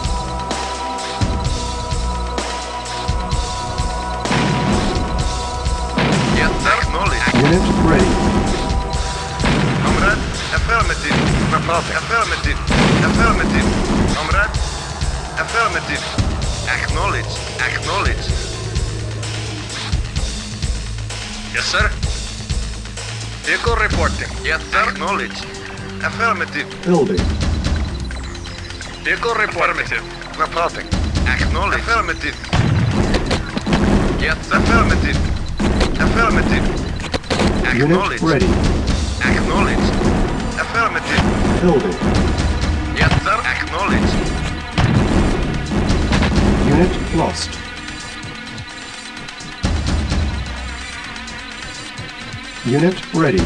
Yes, sir. Acknowledged. Unit ready. Comrade. Affirmative. Reporting. Affirmative. Affirmative. Comrade. Affirmative. Acknowledge. Acknowledge. Yes, sir. Vehicle reporting. Yes, sir. Acknowledge. Affirmative. Building. Vehicle affirmative. Reporting. Acknowledge. Affirmative. Yes, affirmative. Affirmative. Unit Acknowledge. ready. Acknowledge. Affirmative. Building. Yes, sir. Acknowledge. Unit lost. Unit ready.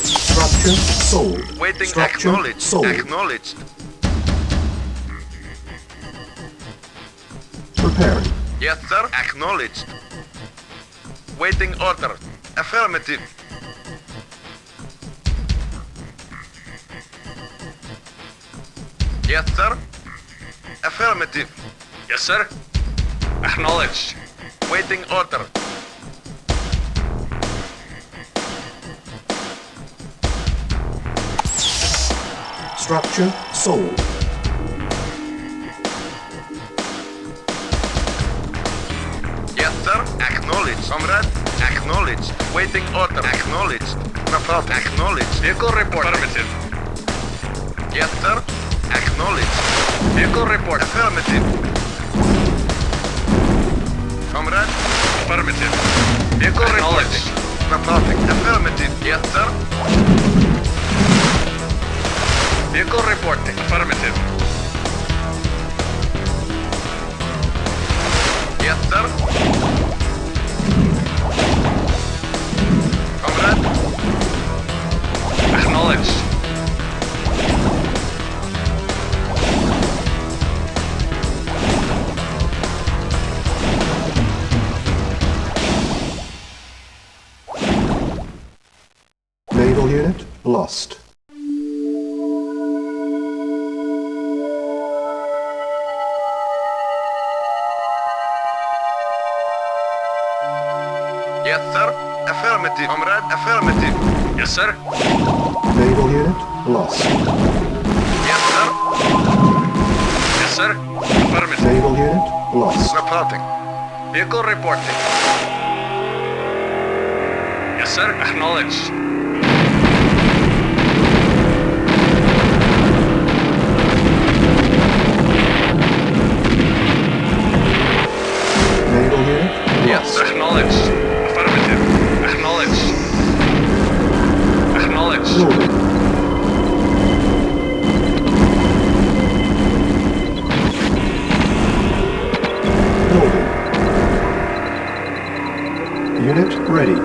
Structure sold. Waiting. Structure Acknowledge. sold. Acknowledge. Preparing. Yes, sir. Acknowledged. Waiting order. Affirmative. Yes, sir. Affirmative. Yes, sir. Acknowledged. Waiting order. Structure sold. Yes, sir. Acknowledged. Comrade. Acknowledged. Waiting order. Acknowledged. No problem. Acknowledged. Vehicle report. Affirmative. Yes, sir. Acknowledged. Vehicle report. Affirmative. Comrade. Affirmative. Vehicle reporting. No problem. Affirmative. Yes, sir. Vehicle reporting. Affirmative. Yes, sir. Comrade. Acknowledged. Naval unit lost. Yes, sir. Affirmative. Comrade. Affirmative. Yes, sir. Naval unit lost. Yes, sir. Yes, sir. Affirmative. Naval unit lost. Reporting. Vehicle reporting. Yes, sir. Acknowledged. Naval unit Yes, lost. acknowledged. Affirmative. Acknowledged. Acknowledged. Loading. Loading. Unit ready.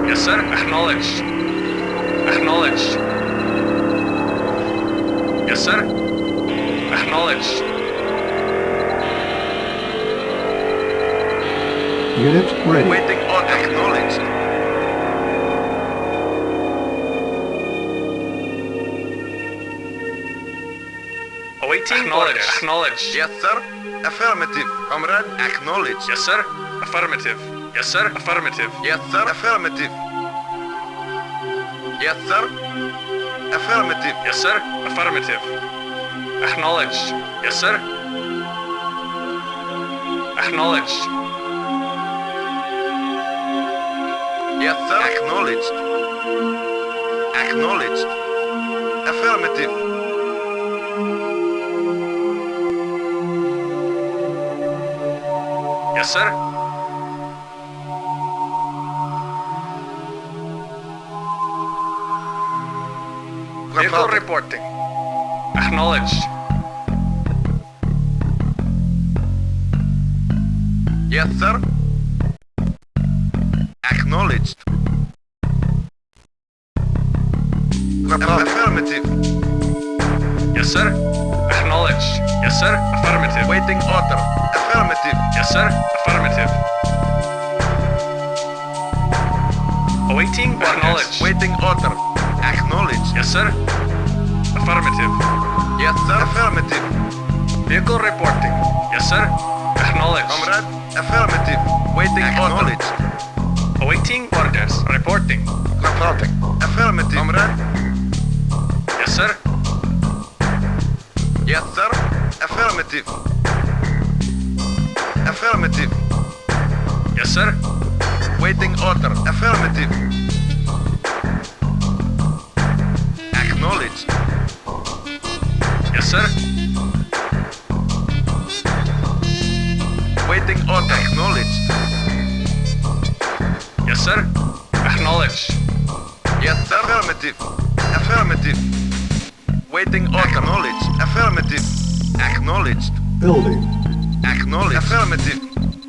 Yes, sir. Acknowledged. Acknowledged. Yes, sir. Acknowledged. Unit ready. Waiting on acknowledged. Awaiting orders. Acknowledged. Yes, sir. Affirmative. Comrade, acknowledged. Yes, sir. Affirmative. Yes, sir. Affirmative. Yes, sir. Affirmative. Yes, sir. Affirmative. Yes, sir. Affirmative. Acknowledged. Yes, sir. Acknowledged. Yes, sir. Acknowledged. Acknowledged. Affirmative. Yes, sir. Vehicle reporting. Acknowledged. Yes, sir. Acknowledged. Affirmative. Yes, sir. Acknowledged. Yes, sir. Affirmative. Waiting order. Affirmative. Yes, sir. Affirmative. Awaiting orders. Acknowledged. Waiting order. Acknowledged. Yes, sir. Affirmative. Yes, sir. Affirmative. Vehicle reporting. Yes, sir. Acknowledged. Comrade. Affirmative. Waiting acknowledged. Awaiting orders. Reporting. Reporting. Affirmative. Comrade. Yes, sir. Yes, sir. Affirmative. Affirmative. Yes, sir. Waiting order. Affirmative. Acknowledged. Yes, sir. Waiting order. Acknowledged. Yes, sir. Acknowledged. Yes, sir. Affirmative. Affirmative. Waiting order. Acknowledged. Affirmative. Acknowledged. Building. Acknowledged. Affirmative.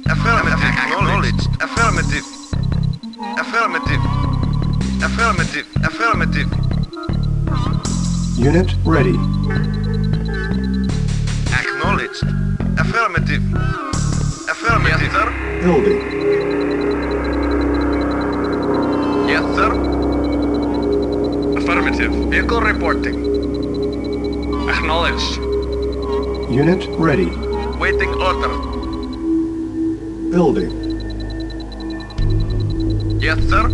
Affirmative. Acknowledged. Affirmative. Affirmative. Affirmative. Affirmative. Unit ready. Acknowledged. Affirmative. Affirmative. Yes, sir. Building. Yes, sir. Affirmative. Vehicle reporting. Acknowledged. Unit ready. Waiting order. Building. Yes, sir.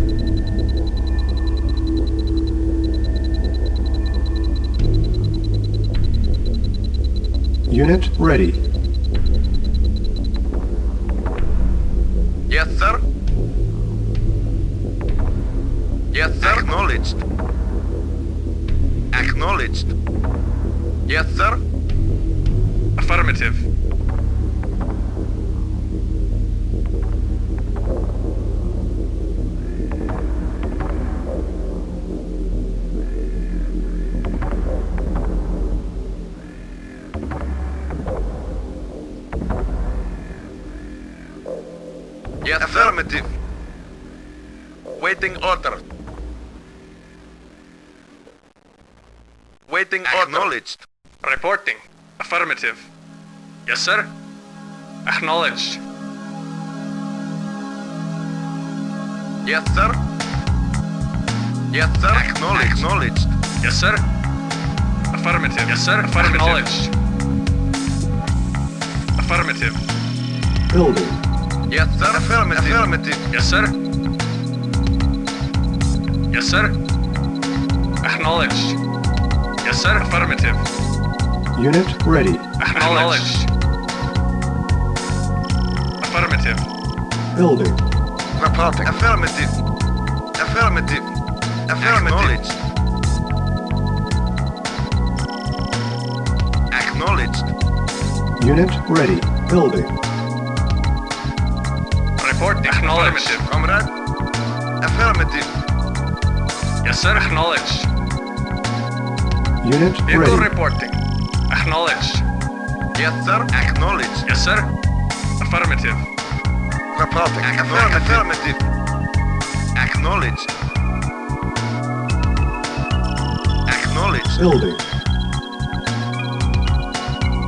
Unit ready. Yes, sir. Yes, sir. Acknowledged. Acknowledged. Yes, sir. Affirmative. Yes, affirmative. Waiting order. Waiting order. Acknowledged. Reporting. Affirmative. Yes, sir. Acknowledged. Yes, sir. Yes, sir. Acknowledged. Acknowledged. Yes, sir. Affirmative. Yes, sir. Affirmative. Acknowledged. Affirmative. Building. Yes, sir. Affirmative. Affirmative. Yes, sir. Yes, sir. Acknowledged. Yes, sir. Affirmative. Unit ready. Acknowledged. Affirmative. Building. Reporting. Affirmative. Affirmative. Affirmative. Acknowledged. Unit ready. Building. Reporting. Acknowledged. Comrade. Affirmative. Yes, sir. Acknowledged. Unit Vehicle ready. reporting. Acknowledged. Yes, sir. Acknowledged. Yes, sir. Affirmative. Reporting. Affirmative. Acknowledged. Acknowledged. Building.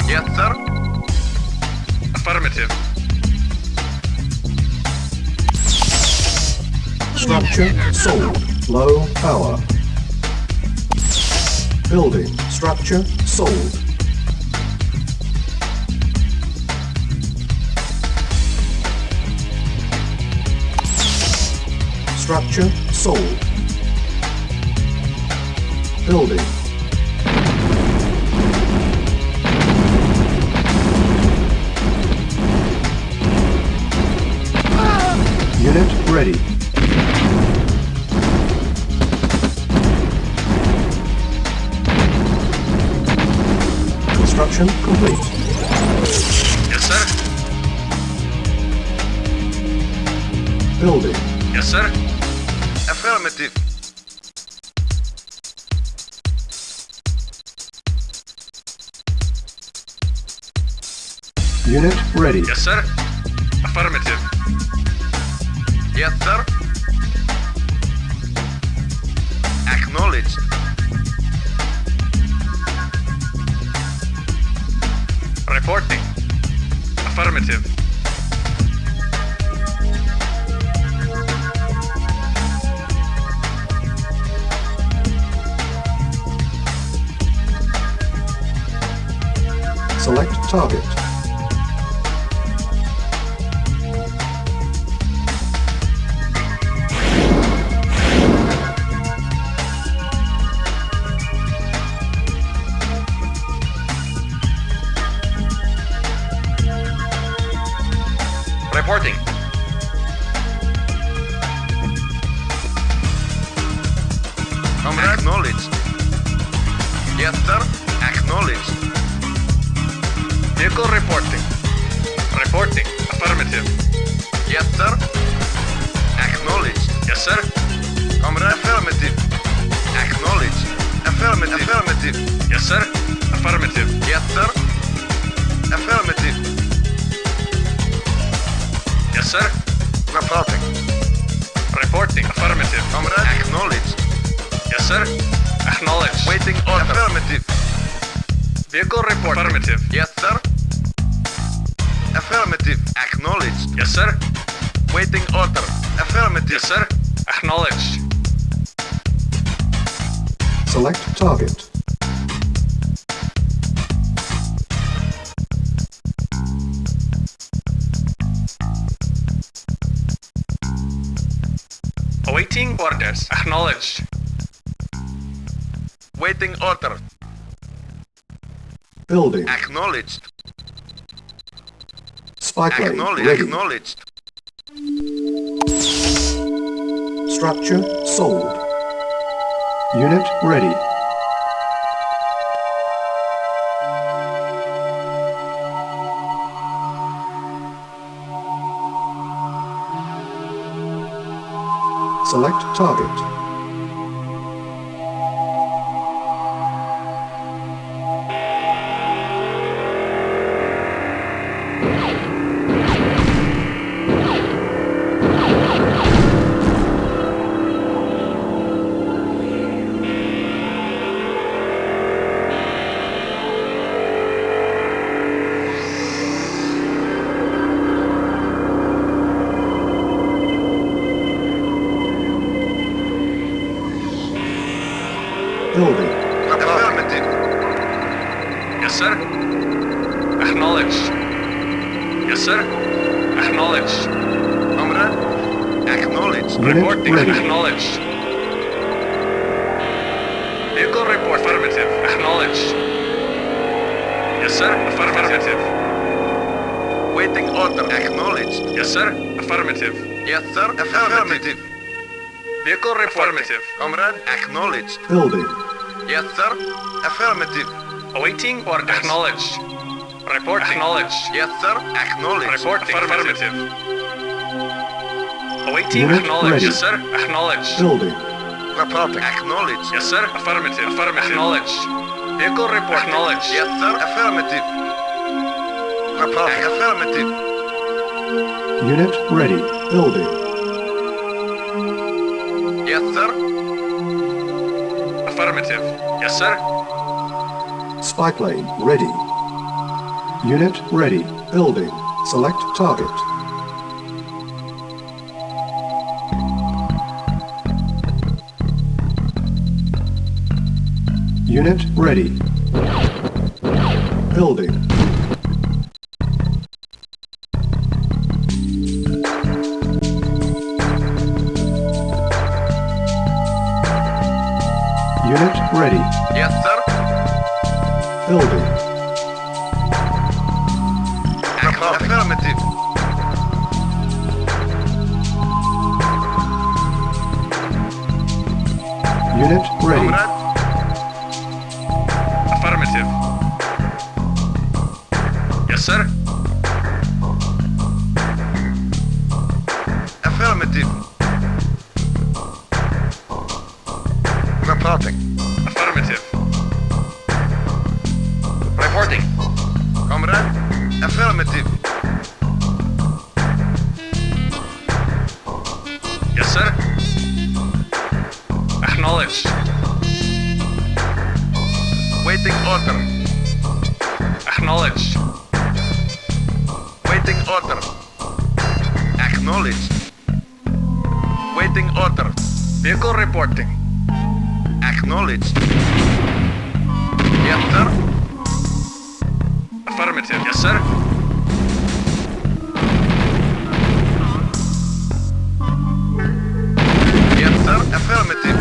Yes, sir. Affirmative. Structure sold. Low power. Building. Structure sold. Structure sold. Building. Unit ready. Construction complete. Yes, sir. Building. Yes, sir. Affirmative. Unit ready. Yes, sir. Affirmative. Yes, sir. Acknowledged. Reporting. Affirmative. Select target. Reporting. Comrade. Acknowledged. Yes, sir. Acknowledged. Vehicle reporting. Reporting. Affirmative. Yes, sir. Acknowledged. Yes, sir. Comrade. Affirmative. Acknowledged. Affirmative. Affirmative. Yes, sir. Affirmative. Yes, sir. Affirmative. Yes, sir. Reporting. Reporting. Affirmative. Comrade. Acknowledged. Yes, sir. Acknowledged. Waiting order. Affirmative. Vehicle report. Affirmative. Yes, sir. Affirmative. Acknowledged. Yes, sir. Waiting order. Affirmative. Yes, sir. Acknowledged. Select target. Awaiting orders. Acknowledged. Waiting order. Building. Acknowledged. Spy plane Acknowledged. ready. Acknowledged. Structure sold. Unit ready. Select target. Building. Affirmative. Yes, sir. Acknowledged. Yes, sir. Acknowledged. Comrade. Acknowledged. Unit Reporting. ready. Acknowledged. Vehicle report. Affirmative. Acknowledged. Yes, sir. Affirmative. Waiting order. Acknowledged. Yes, sir. Affirmative. Yes, sir. Affirmative. Vehicle report. Affirmative. Comrade. Acknowledged. Building. Yes, sir. Affirmative. Awaiting order. Acknowledged. Report. Acknowledged. Yes, sir. Acknowledged. Report. Affirmative. Awaiting. Unit Acknowledged. ready. Yes, sir. Acknowledged. Building. Reporting. Acknowledged. Yes, sir. Affirmative. Affirmative. Acknowledged. Vehicle report. Acknowledged. Yes, sir. Affirmative. Reporting. Affirmative. Unit ready. Building. Yes, sir. Affirmative. Yes, sir. Spy plane ready. Unit ready. Building. Select target. Unit ready. Building. Unit ready. Yes, sir. Building. Affirmative. Unit ready. Comrade. Affirmative. Yes, sir. Affirmative. Reporting. Affirmative. Reporting. Comrade. Affirmative. Yes, sir. Acknowledged. Waiting order. Acknowledged. Waiting order. Acknowledged. Waiting order. Vehicle reporting. Acknowledged. Yes, sir. Affirmative. Yes, sir. Yes, sir. Affirmative.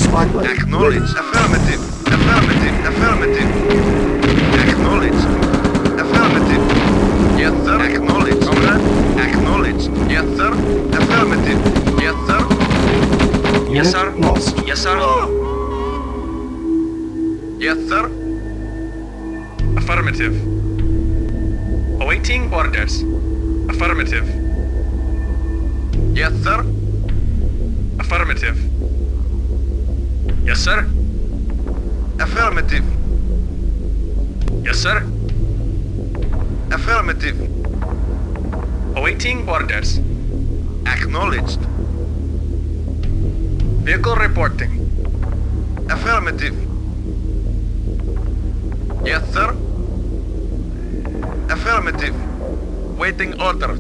Spy plane Acknowledged. ready. Affirmative. Affirmative. Affirmative. Acknowledged. Affirmative. Yes, sir. Acknowledged. Comrade. Acknowledged. Yes, sir. Affirmative. Yes, sir. Unit Yes, sir. lost. Yes, sir. Yes, sir. Affirmative. Awaiting orders. Affirmative. Yes, sir. Affirmative. Yes, sir. Affirmative. Yes, sir. Affirmative. Awaiting orders. Acknowledged. Vehicle reporting. Affirmative. Yes, sir. Affirmative. Waiting order.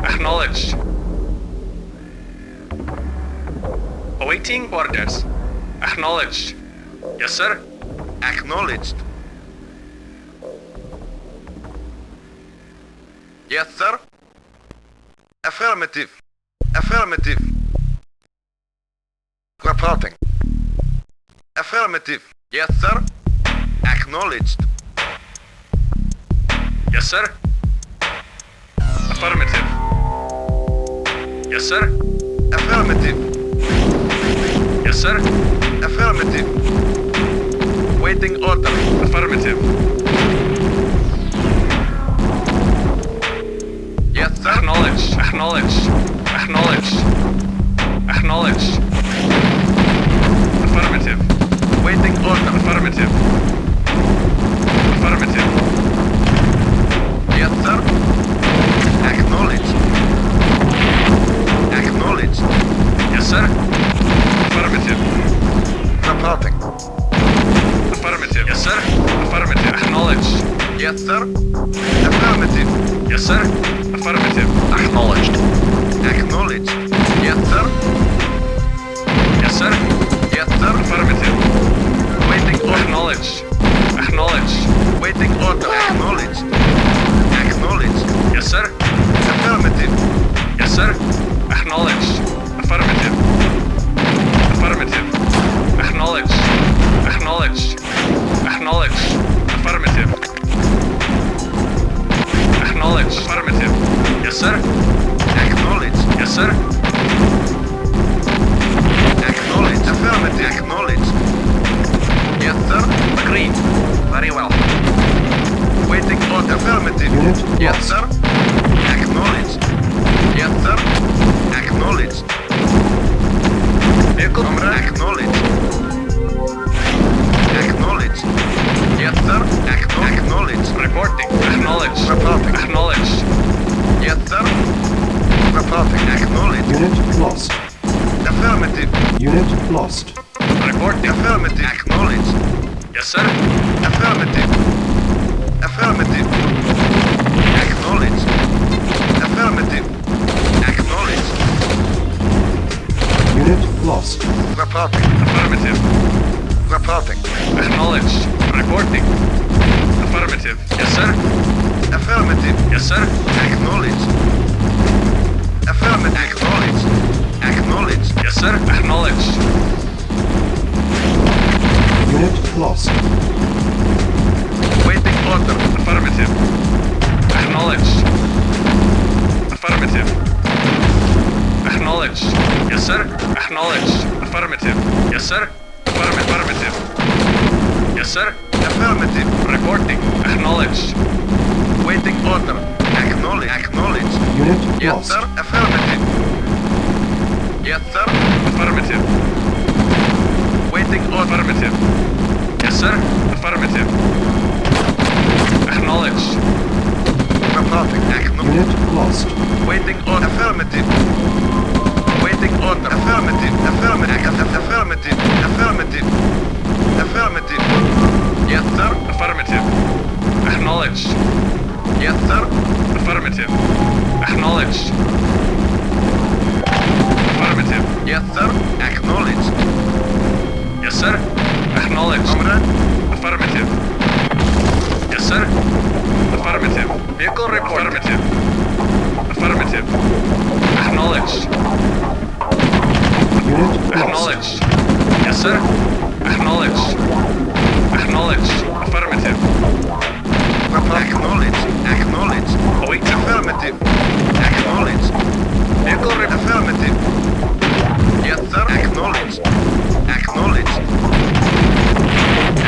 Acknowledged. Awaiting orders. Acknowledged. Yes, sir. Acknowledged. Yes, sir. Affirmative. Affirmative. Reporting. Affirmative. Yes, sir. Acknowledged. Yes, sir. Affirmative. Yes, sir. Affirmative. Yes, sir. Affirmative. Waiting order. Affirmative. Yes, sir. Acknowledged. Acknowledged. Acknowledged. Acknowledged. Affirmative. Waiting order. Affirmative. Affirmative. Yes, sir. Acknowledged. Acknowledged. Yes, sir. Affirmative. Reporting. Affirmative. Yes, sir. Affirmative. Acknowledged. Yes, sir. Affirmative. Yes, sir. Affirmative. Acknowledged. Acknowledged. Yes, sir. Yes, sir. Yes, sir. Affirmative. Waiting order. Acknowledged. Acknowledged. Waiting order. Acknowledged. Acknowledged. Yes, sir. Affirmative. Yes, sir. Acknowledged. Affirmative. Affirmative. Acknowledged. Acknowledged. Acknowledged. Affirmative. Acknowledged. Affirmative. Yes, sir. Acknowledged. Yes, sir. Acknowledged. Affirmative. Acknowledged. Yes, sir. Agreed. Very well. Waiting order. Affirmative. Unit Yes, lost. sir. Acknowledged. Yes, sir. Acknowledged. Vehicle acknowledged. Acknowledged. Yes, sir. Acknowledged. Reporting. Acknowledged. Reporting. Acknowledged. Yes, sir. Reporting. Acknowledged. Unit lost. Affirmative. Unit lost. Reporting. Affirmative. Acknowledged. Yes, sir. Affirmative. Affirmative. Acknowledged. Affirmative. Acknowledged. Unit lost. Reporting. Affirmative. Reporting. Acknowledged. Reporting. Affirmative. Yes, sir. Affirmative. Yes, sir. Acknowledged. Affirmative. Acknowledged. Acknowledged. Yes, sir. Acknowledged. Unit lost. Waiting order. Affirmative. Acknowledged. Affirmative. Acknowledged. Yes, sir. Acknowledged. Affirmative. Yes, sir. Affirmative. Yes, sir. Affirmative. Reporting. Acknowledged. Waiting order. Acknowledged. Acknowledged. Unit Yes, lost. sir. Affirmative. Yes, sir. Affirmative. Waiting order. Affirmative. Yes, sir. Affirmative. Acknowledged. Reporting. Unit lost. Waiting order. Affirmative. Waiting order. Affirmative. Affirmative. Affirmative. Affirmative. Affirmative. Yes, sir. Affirmative. Acknowledged. Yes, sir. Affirmative. Acknowledged. Affirmative. Yes, sir. Acknowledged. Yes, sir. Acknowledged. Comrade. Affirmative. Yes, sir. Affirmative. Vehicle report. Affirmative. Affirmative. Acknowledged. Unit lost. Acknowledged. Yes, sir. Acknowledged. Acknowledged. Affirmative. Acknowledged. Acknowledged. Await. Affirmative. Acknowledged. Vehicle report. Affirmative. Yes, sir. Acknowledged. Acknowledged.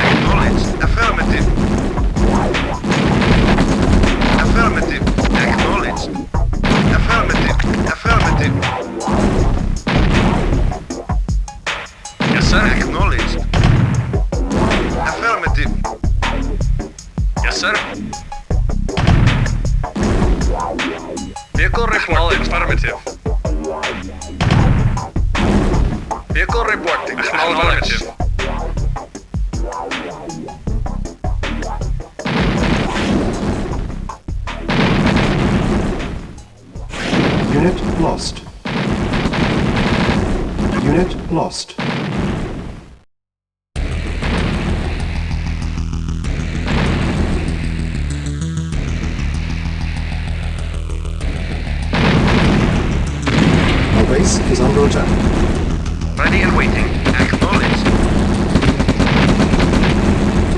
Acknowledged. Affirmative. Affirmative. Acknowledged. Affirmative. Affirmative. Yes, sir. Acknowledged. Affirmative. Yes, sir. Vehicle acknowledged. Affirmative. Vehicle reporting. Acknowledged. Unit lost. Unit lost. Our base is under attack. Ready and waiting. Acknowledged.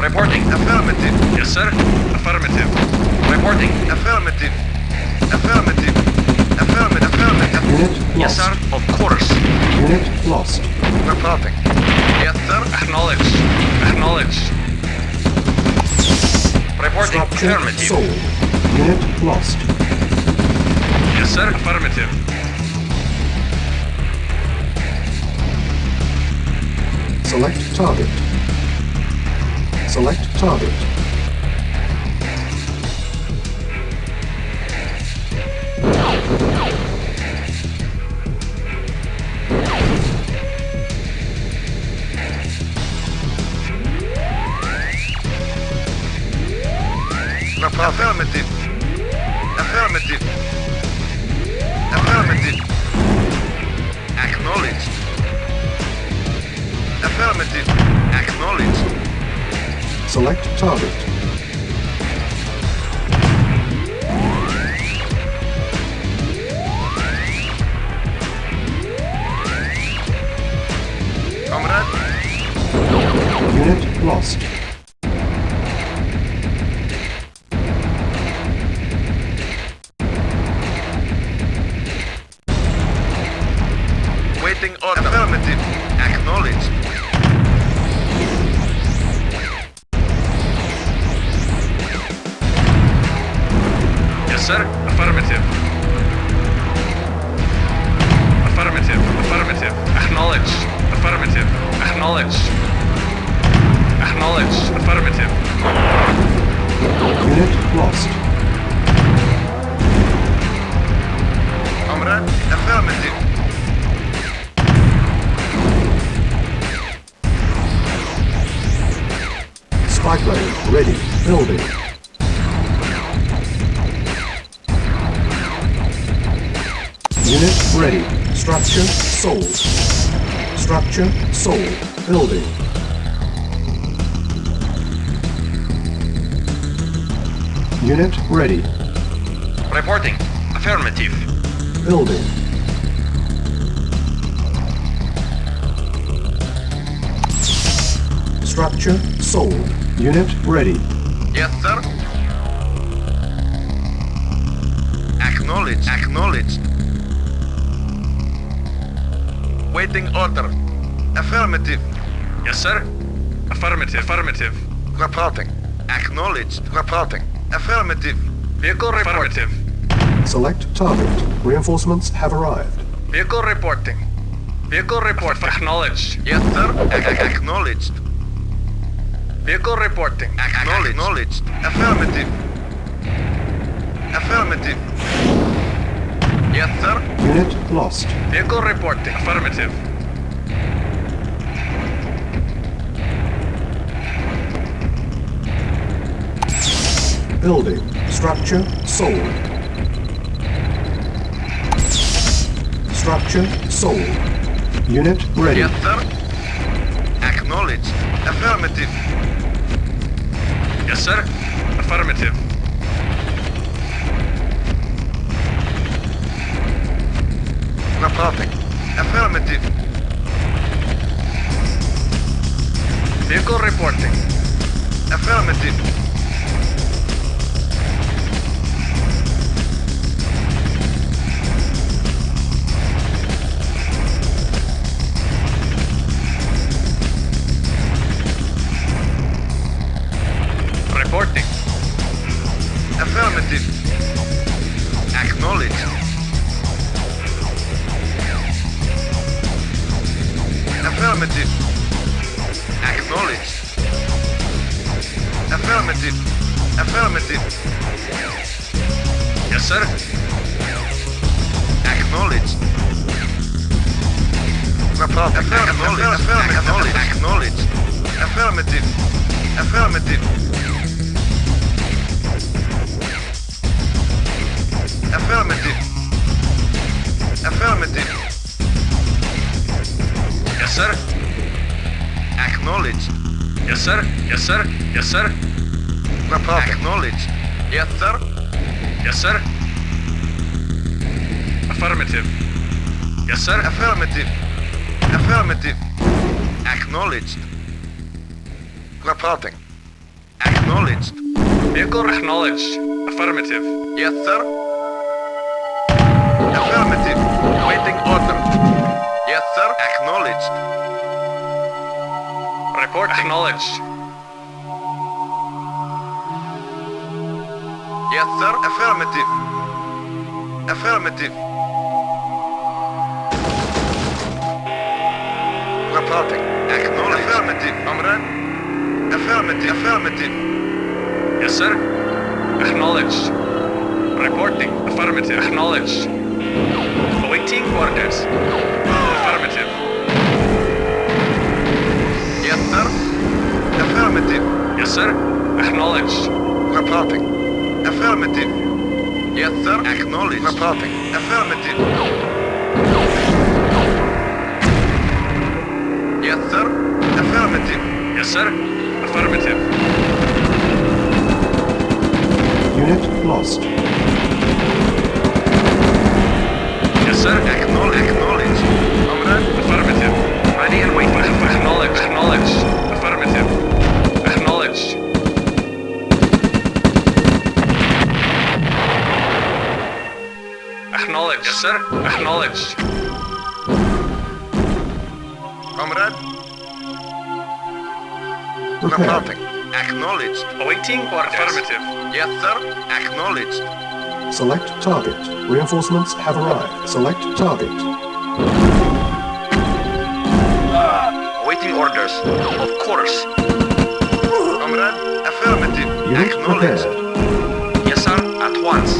Reporting. Affirmative. Yes, sir. Affirmative. Reporting. Affirmative. Affirmative. Affirmative. Affirmative. Unit Yes, lost. sir. Of course. Unit lost. Reporting. Yes, sir. Acknowledged. Acknowledged. Reporting. Structure Affirmative. sold. Unit lost. Yes, sir. Affirmative. Select target. Select target. Affirmative. Affirmative. Affirmative. Acknowledged. Affirmative. Acknowledged. Select target. Comrade. Unit lost. Waiting order. Affirmative. Acknowledged. Yes, sir. Affirmative. Affirmative. Affirmative. Acknowledged. Affirmative. Acknowledged. Acknowledged. Affirmative. Unit lost. Comrade. Affirmative. Spy plane ready. Building. Unit ready. Structure sold. Structure sold. Building. Unit ready. Reporting. Affirmative. Building. Structure sold. Unit ready. Yes, sir. Acknowledged. Acknowledged. Waiting order. Affirmative. Yes, sir. Affirmative. Affirmative. Reporting. Acknowledged. Reporting. Affirmative. Vehicle affirmative. Select target. Reinforcements have arrived. Vehicle reporting. Vehicle report. Acknowledged. Yes, sir. Acknowledged. Vehicle reporting. Acknowledged. Affirmative. Affirmative. Yes, sir. Unit lost. Vehicle reporting. Affirmative. Building. Structure sold. Structure sold. Unit ready. Yes, sir. Acknowledged. Affirmative. Yes, sir. Affirmative. Reporting. Affirmative. Vehicle reporting. Affirmative. Reporting. Affirmative. Acknowledged. Affirmative. Acknowledged. Affirmative. Affirmative. Yes, sir. Acknowledged. Acknowledged. Acknowledged. Affirmative. Affirmative. Affirmative. Yes, sir. Yes, sir. Yes, sir. Reporting. Acknowledged. Yes, sir. Yes, sir. Affirmative. Yes, sir. Affirmative. Affirmative. Acknowledged. Reporting. Acknowledged. Vehicle acknowledged. Affirmative. Yes, sir. Affirmative. Waiting order. Yes, sir. Acknowledged. Report acknowledged. Yes, sir. Affirmative. Affirmative. Reporting. Acknowledged. Affirmative. Comrade. Affirmative. Affirmative. Yes, sir. Acknowledged. Reporting. Affirmative. Acknowledged. Awaiting orders. Affirmative. Yes, sir. Affirmative. Yes, sir. Acknowledged. Reporting. Affirmative. Yes, sir. Acknowledged. Reporting. Affirmative. Yes, sir. Affirmative. Yes, sir. Affirmative. Unit lost. Yes, sir. Acknowledge. Comrade. Affirmative. Ready and waiting. Acknowledge. Acknowledge. Affirmative. Acknowledge. Acknowledge. Yes, sir. Acknowledge. Comrade. Repair. Reporting. Acknowledged. Awaiting orders. Affirmative. Yes, sir. Acknowledged. Select target. Reinforcements have arrived. Select target. Awaiting orders. Of course. Comrade. Affirmative. Unit Acknowledged. prepared. Yes, sir. At once.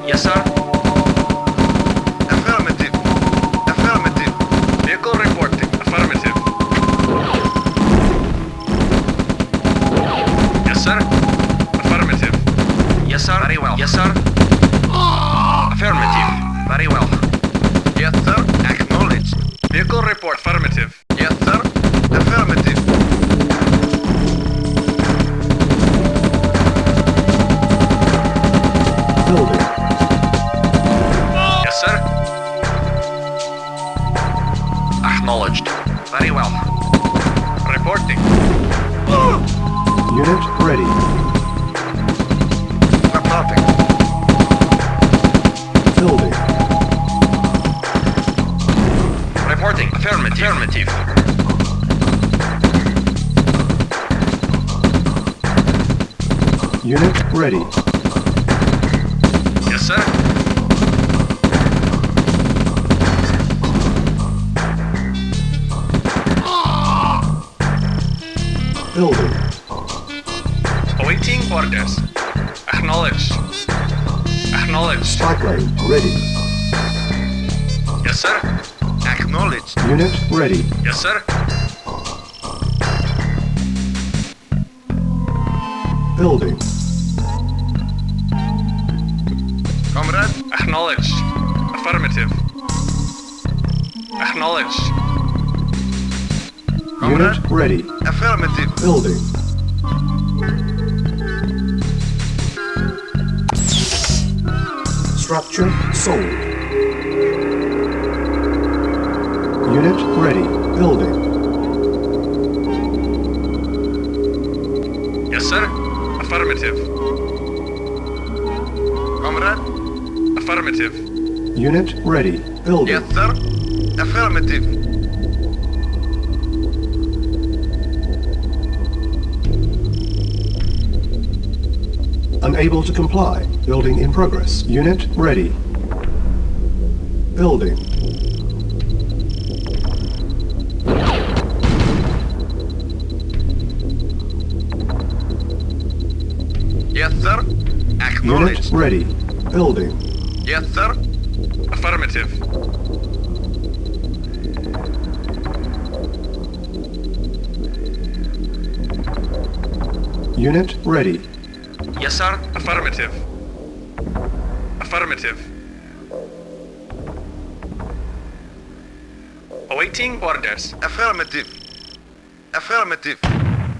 Yes, sir. Affirmative. Affirmative. Vehicle reporting. Affirmative. Yes, sir. Affirmative. Yes, sir. Very well. Yes, sir. Affirmative. Very well. Yes, sir. Acknowledged. Vehicle report. Affirmative. Yes, sir. Affirmative. Building. Yes, sir. Acknowledged. Very well. Reporting. Unit ready. Reporting. Building. Reporting. Affirmative. Affirmative. Unit ready. Yes, sir. Building. Awaiting orders. Acknowledged. Acknowledged. Spike lane ready. Yes, sir. Acknowledged. Unit ready. Yes, sir. Building. Comrade. Acknowledged. Affirmative. Acknowledged. Unit ready. Affirmative. Building. Structure sold. Unit ready. Building. Yes, sir. Affirmative. Comrade. Affirmative. Unit ready. Building. Yes, sir. Affirmative. Unable to comply. Building in progress. Unit ready. Building. Yes, sir. Unit Acknowledged. ready. Building. Yes, sir. Affirmative. Unit ready. Yes, sir. Affirmative. Affirmative. Awaiting orders. Affirmative. Affirmative.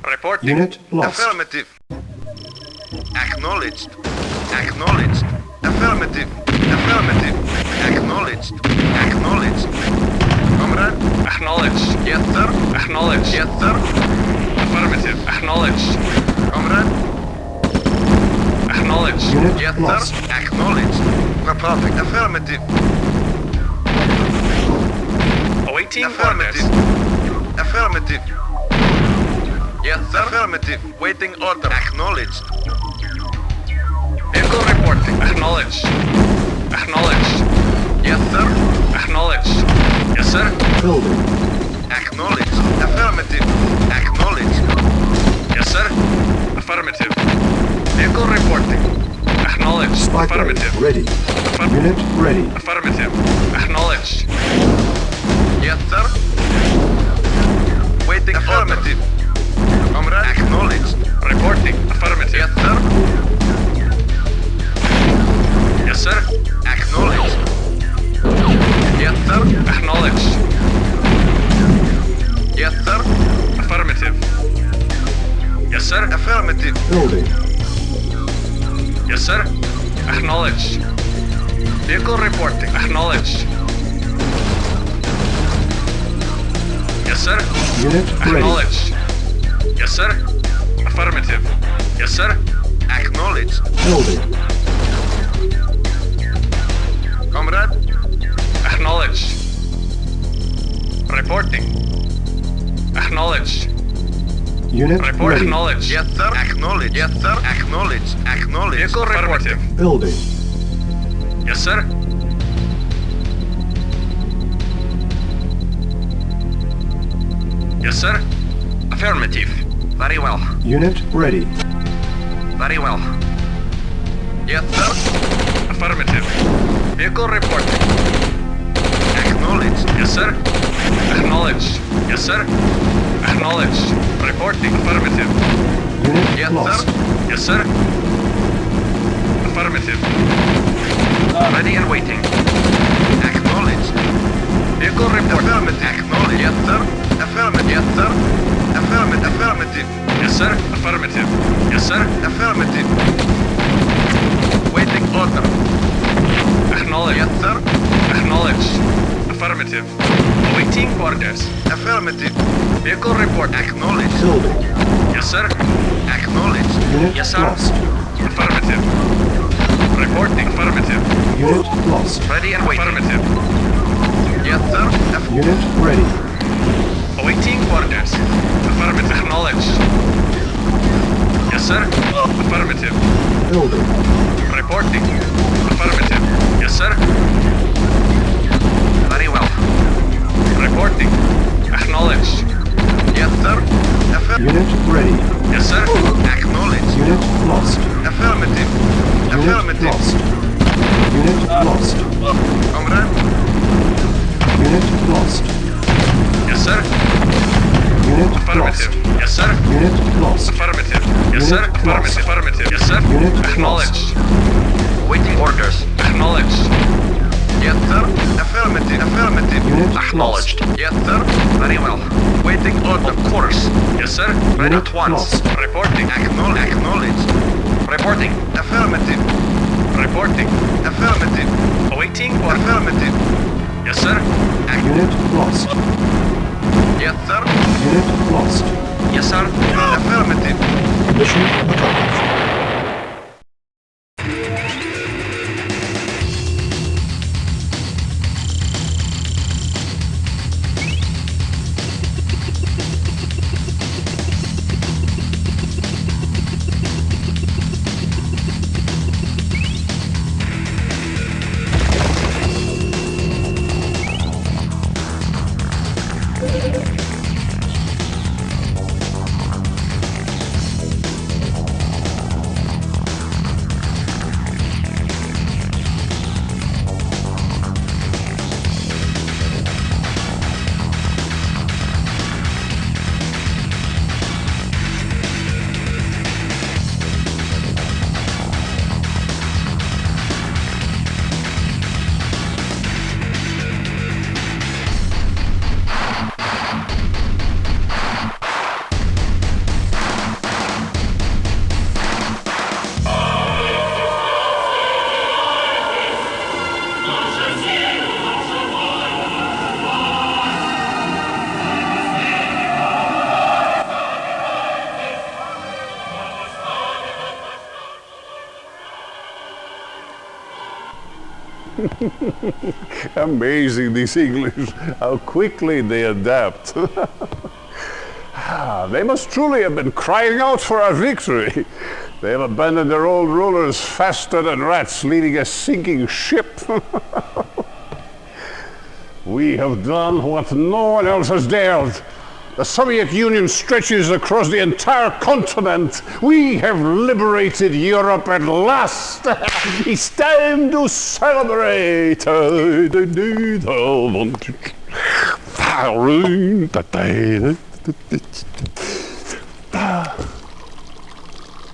Reporting. Unit lost. Affirmative. Acknowledged. Acknowledged. Affirmative. Affirmative. Acknowledged. Acknowledged. Comrade? Acknowledged. Yes, sir. Acknowledged. Yes, sir. Affirmative. Acknowledged. Comrade? Acknowledged. Unit Yes, lost. sir. Acknowledged. Reporting. Affirmative. Awaiting orders. Affirmative. Yes, sir. Affirmative. Waiting order. Acknowledged. Vehicle reporting. Acknowledged. Acknowledged. Yes, sir. Acknowledged. Yes, sir. Building. Acknowledged. Affirmative. Acknowledged. Yes, sir. Affirmative. Vehicle reporting. Acknowledged. Spike Affirmative. ready. Unit ready. Affirmative. Acknowledged. Yes, sir. Waiting affirmative. Comrade. Acknowledged. Reporting. Affirmative. Yes, sir. Yes, sir. Acknowledged. Yes, sir. Acknowledged. Yes, sir. Affirmative. Yes, sir. Affirmative. Building. Yes, sir. Acknowledged. Vehicle reporting. Acknowledged. Yes, sir. Unit ready. Acknowledged. Yes, sir. Affirmative. Yes, sir. Acknowledged. Building. Comrade. Acknowledged. Reporting. Acknowledged. Unit Report ready. acknowledged. Yes, sir. Acknowledged. Yes, sir. Acknowledged. Acknowledged. Vehicle affirmative. Building. Yes, sir. Yes, sir. Affirmative. Very well. Unit ready. Very well. Yes, sir. Affirmative. Vehicle reporting. Acknowledged. Yes, sir. Acknowledged. Yes, sir. Acknowledged. Reporting. Affirmative. Unit Yes, lost. sir. Yes, sir. Affirmative. Ready and waiting. Acknowledged. Vehicle report. Affirmative. Acknowledged. Yes, sir. Affirmative. Yes, sir. Affirmative. Affirmative. Yes, sir. Affirmative. Yes, sir. Affirmative. Waiting order. Acknowledged. Yes, sir. Acknowledged. Affirmative. Awaiting orders. Affirmative. Vehicle report. Acknowledged. Building. Yes, sir. Acknowledged. Unit Yes, sir. lost. Affirmative. Reporting. Affirmative. Unit lost. Ready and waiting. Affirmative. Yes, sir. Unit ready. Awaiting orders. Affirmative. Acknowledged. Yes, sir. Affirmative. Building. Reporting. Affirmative. Yes, sir. Very well. Reporting. Acknowledged. Yes, sir. Unit ready. Yes, sir. Acknowledged. Unit lost. Affirmative. Unit Affirmative. lost. Unit lost. Comrade. Unit lost. Yes, sir. Unit Affirmative. lost. Yes, sir. Unit lost. Affirmative. Yes, sir. Unit Affirmative. lost. Affirmative. Yes, sir. Unit Acknowledged. Waiting orders. Acknowledged. Yes, sir. Affirmative. Affirmative. Unit Acknowledged. Yes, sir. Very well. Waiting order. Of course. Yes, sir. Ready Unit at once. lost. Reporting. Acknowledged. Reporting. Affirmative. Reporting. Affirmative. Awaiting order. Affirmative. Yes, sir. Unit lost. Yes, sir. Unit lost. Yes, sir. Affirmative. Mission accomplished. Amazing, these English, how quickly they adapt. They must truly have been crying out for our victory. They have abandoned their old rulers faster than rats leading a sinking ship. We have done what no one else has dared. The Soviet Union stretches across the entire continent. We have liberated Europe at last. It's time to celebrate.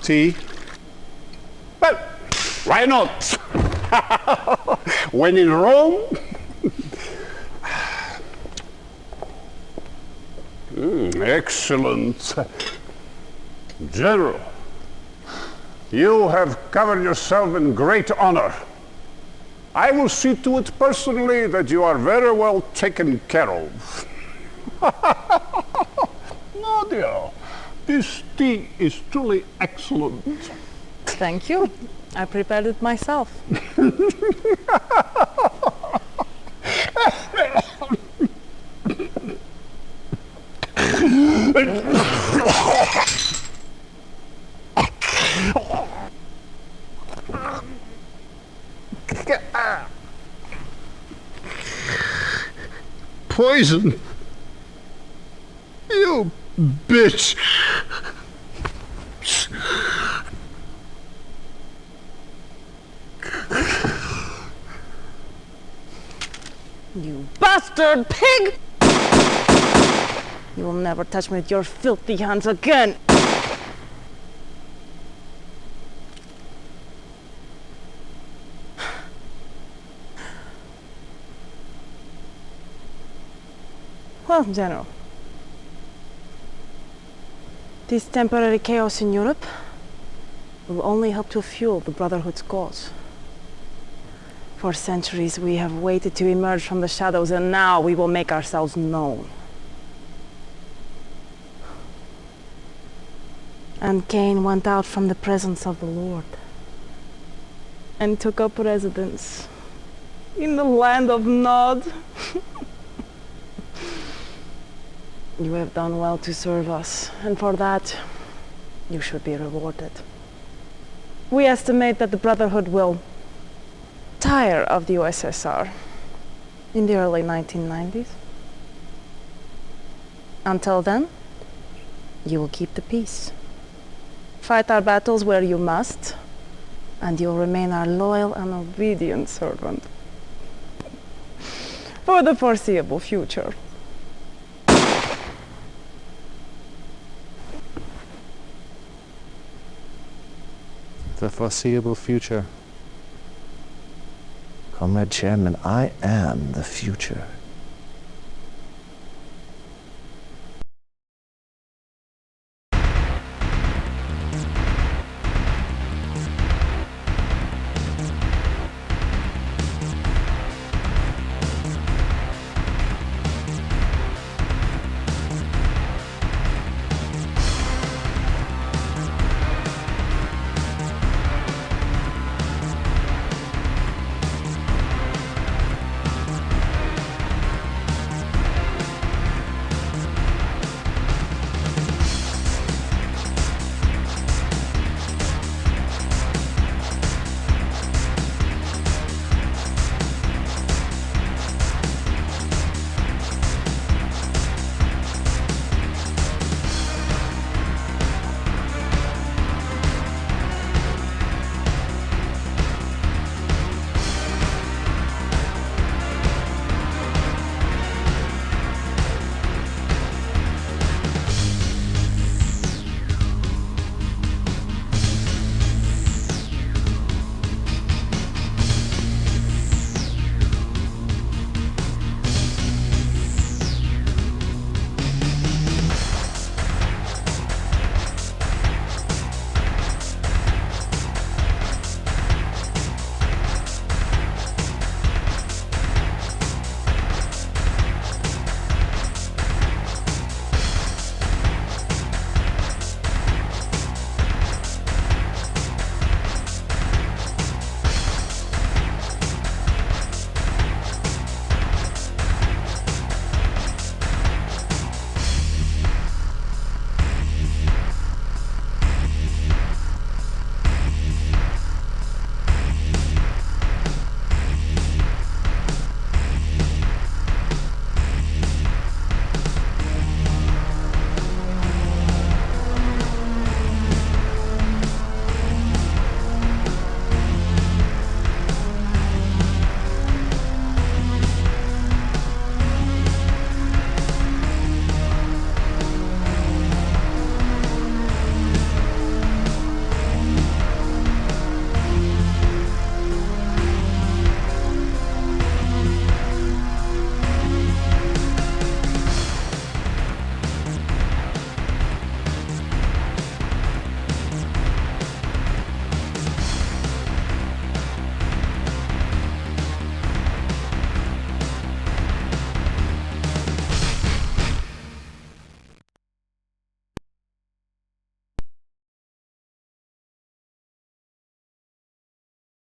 Tea? Well, why not? When in Rome. Excellent. General, you have covered yourself in great honor. I will see to it personally that you are very well taken care of. Nadia, this tea is truly excellent. Thank you. I prepared it myself. Poison? You bitch! You bastard pig! You will never touch me with your filthy hands again! Well, General, this temporary chaos in Europe will only help to fuel the Brotherhood's cause. For centuries we have waited to emerge from the shadows, and now we will make ourselves known. And Cain went out from the presence of the Lord and took up residence in the land of Nod. You have done well to serve us, and for that, you should be rewarded. We estimate that the Brotherhood will tire of the USSR in the early 1990s. Until then, you will keep the peace. Fight our battles where you must, and you'll remain our loyal and obedient servant for the foreseeable future. The foreseeable future. Comrade Chairman, I am the future.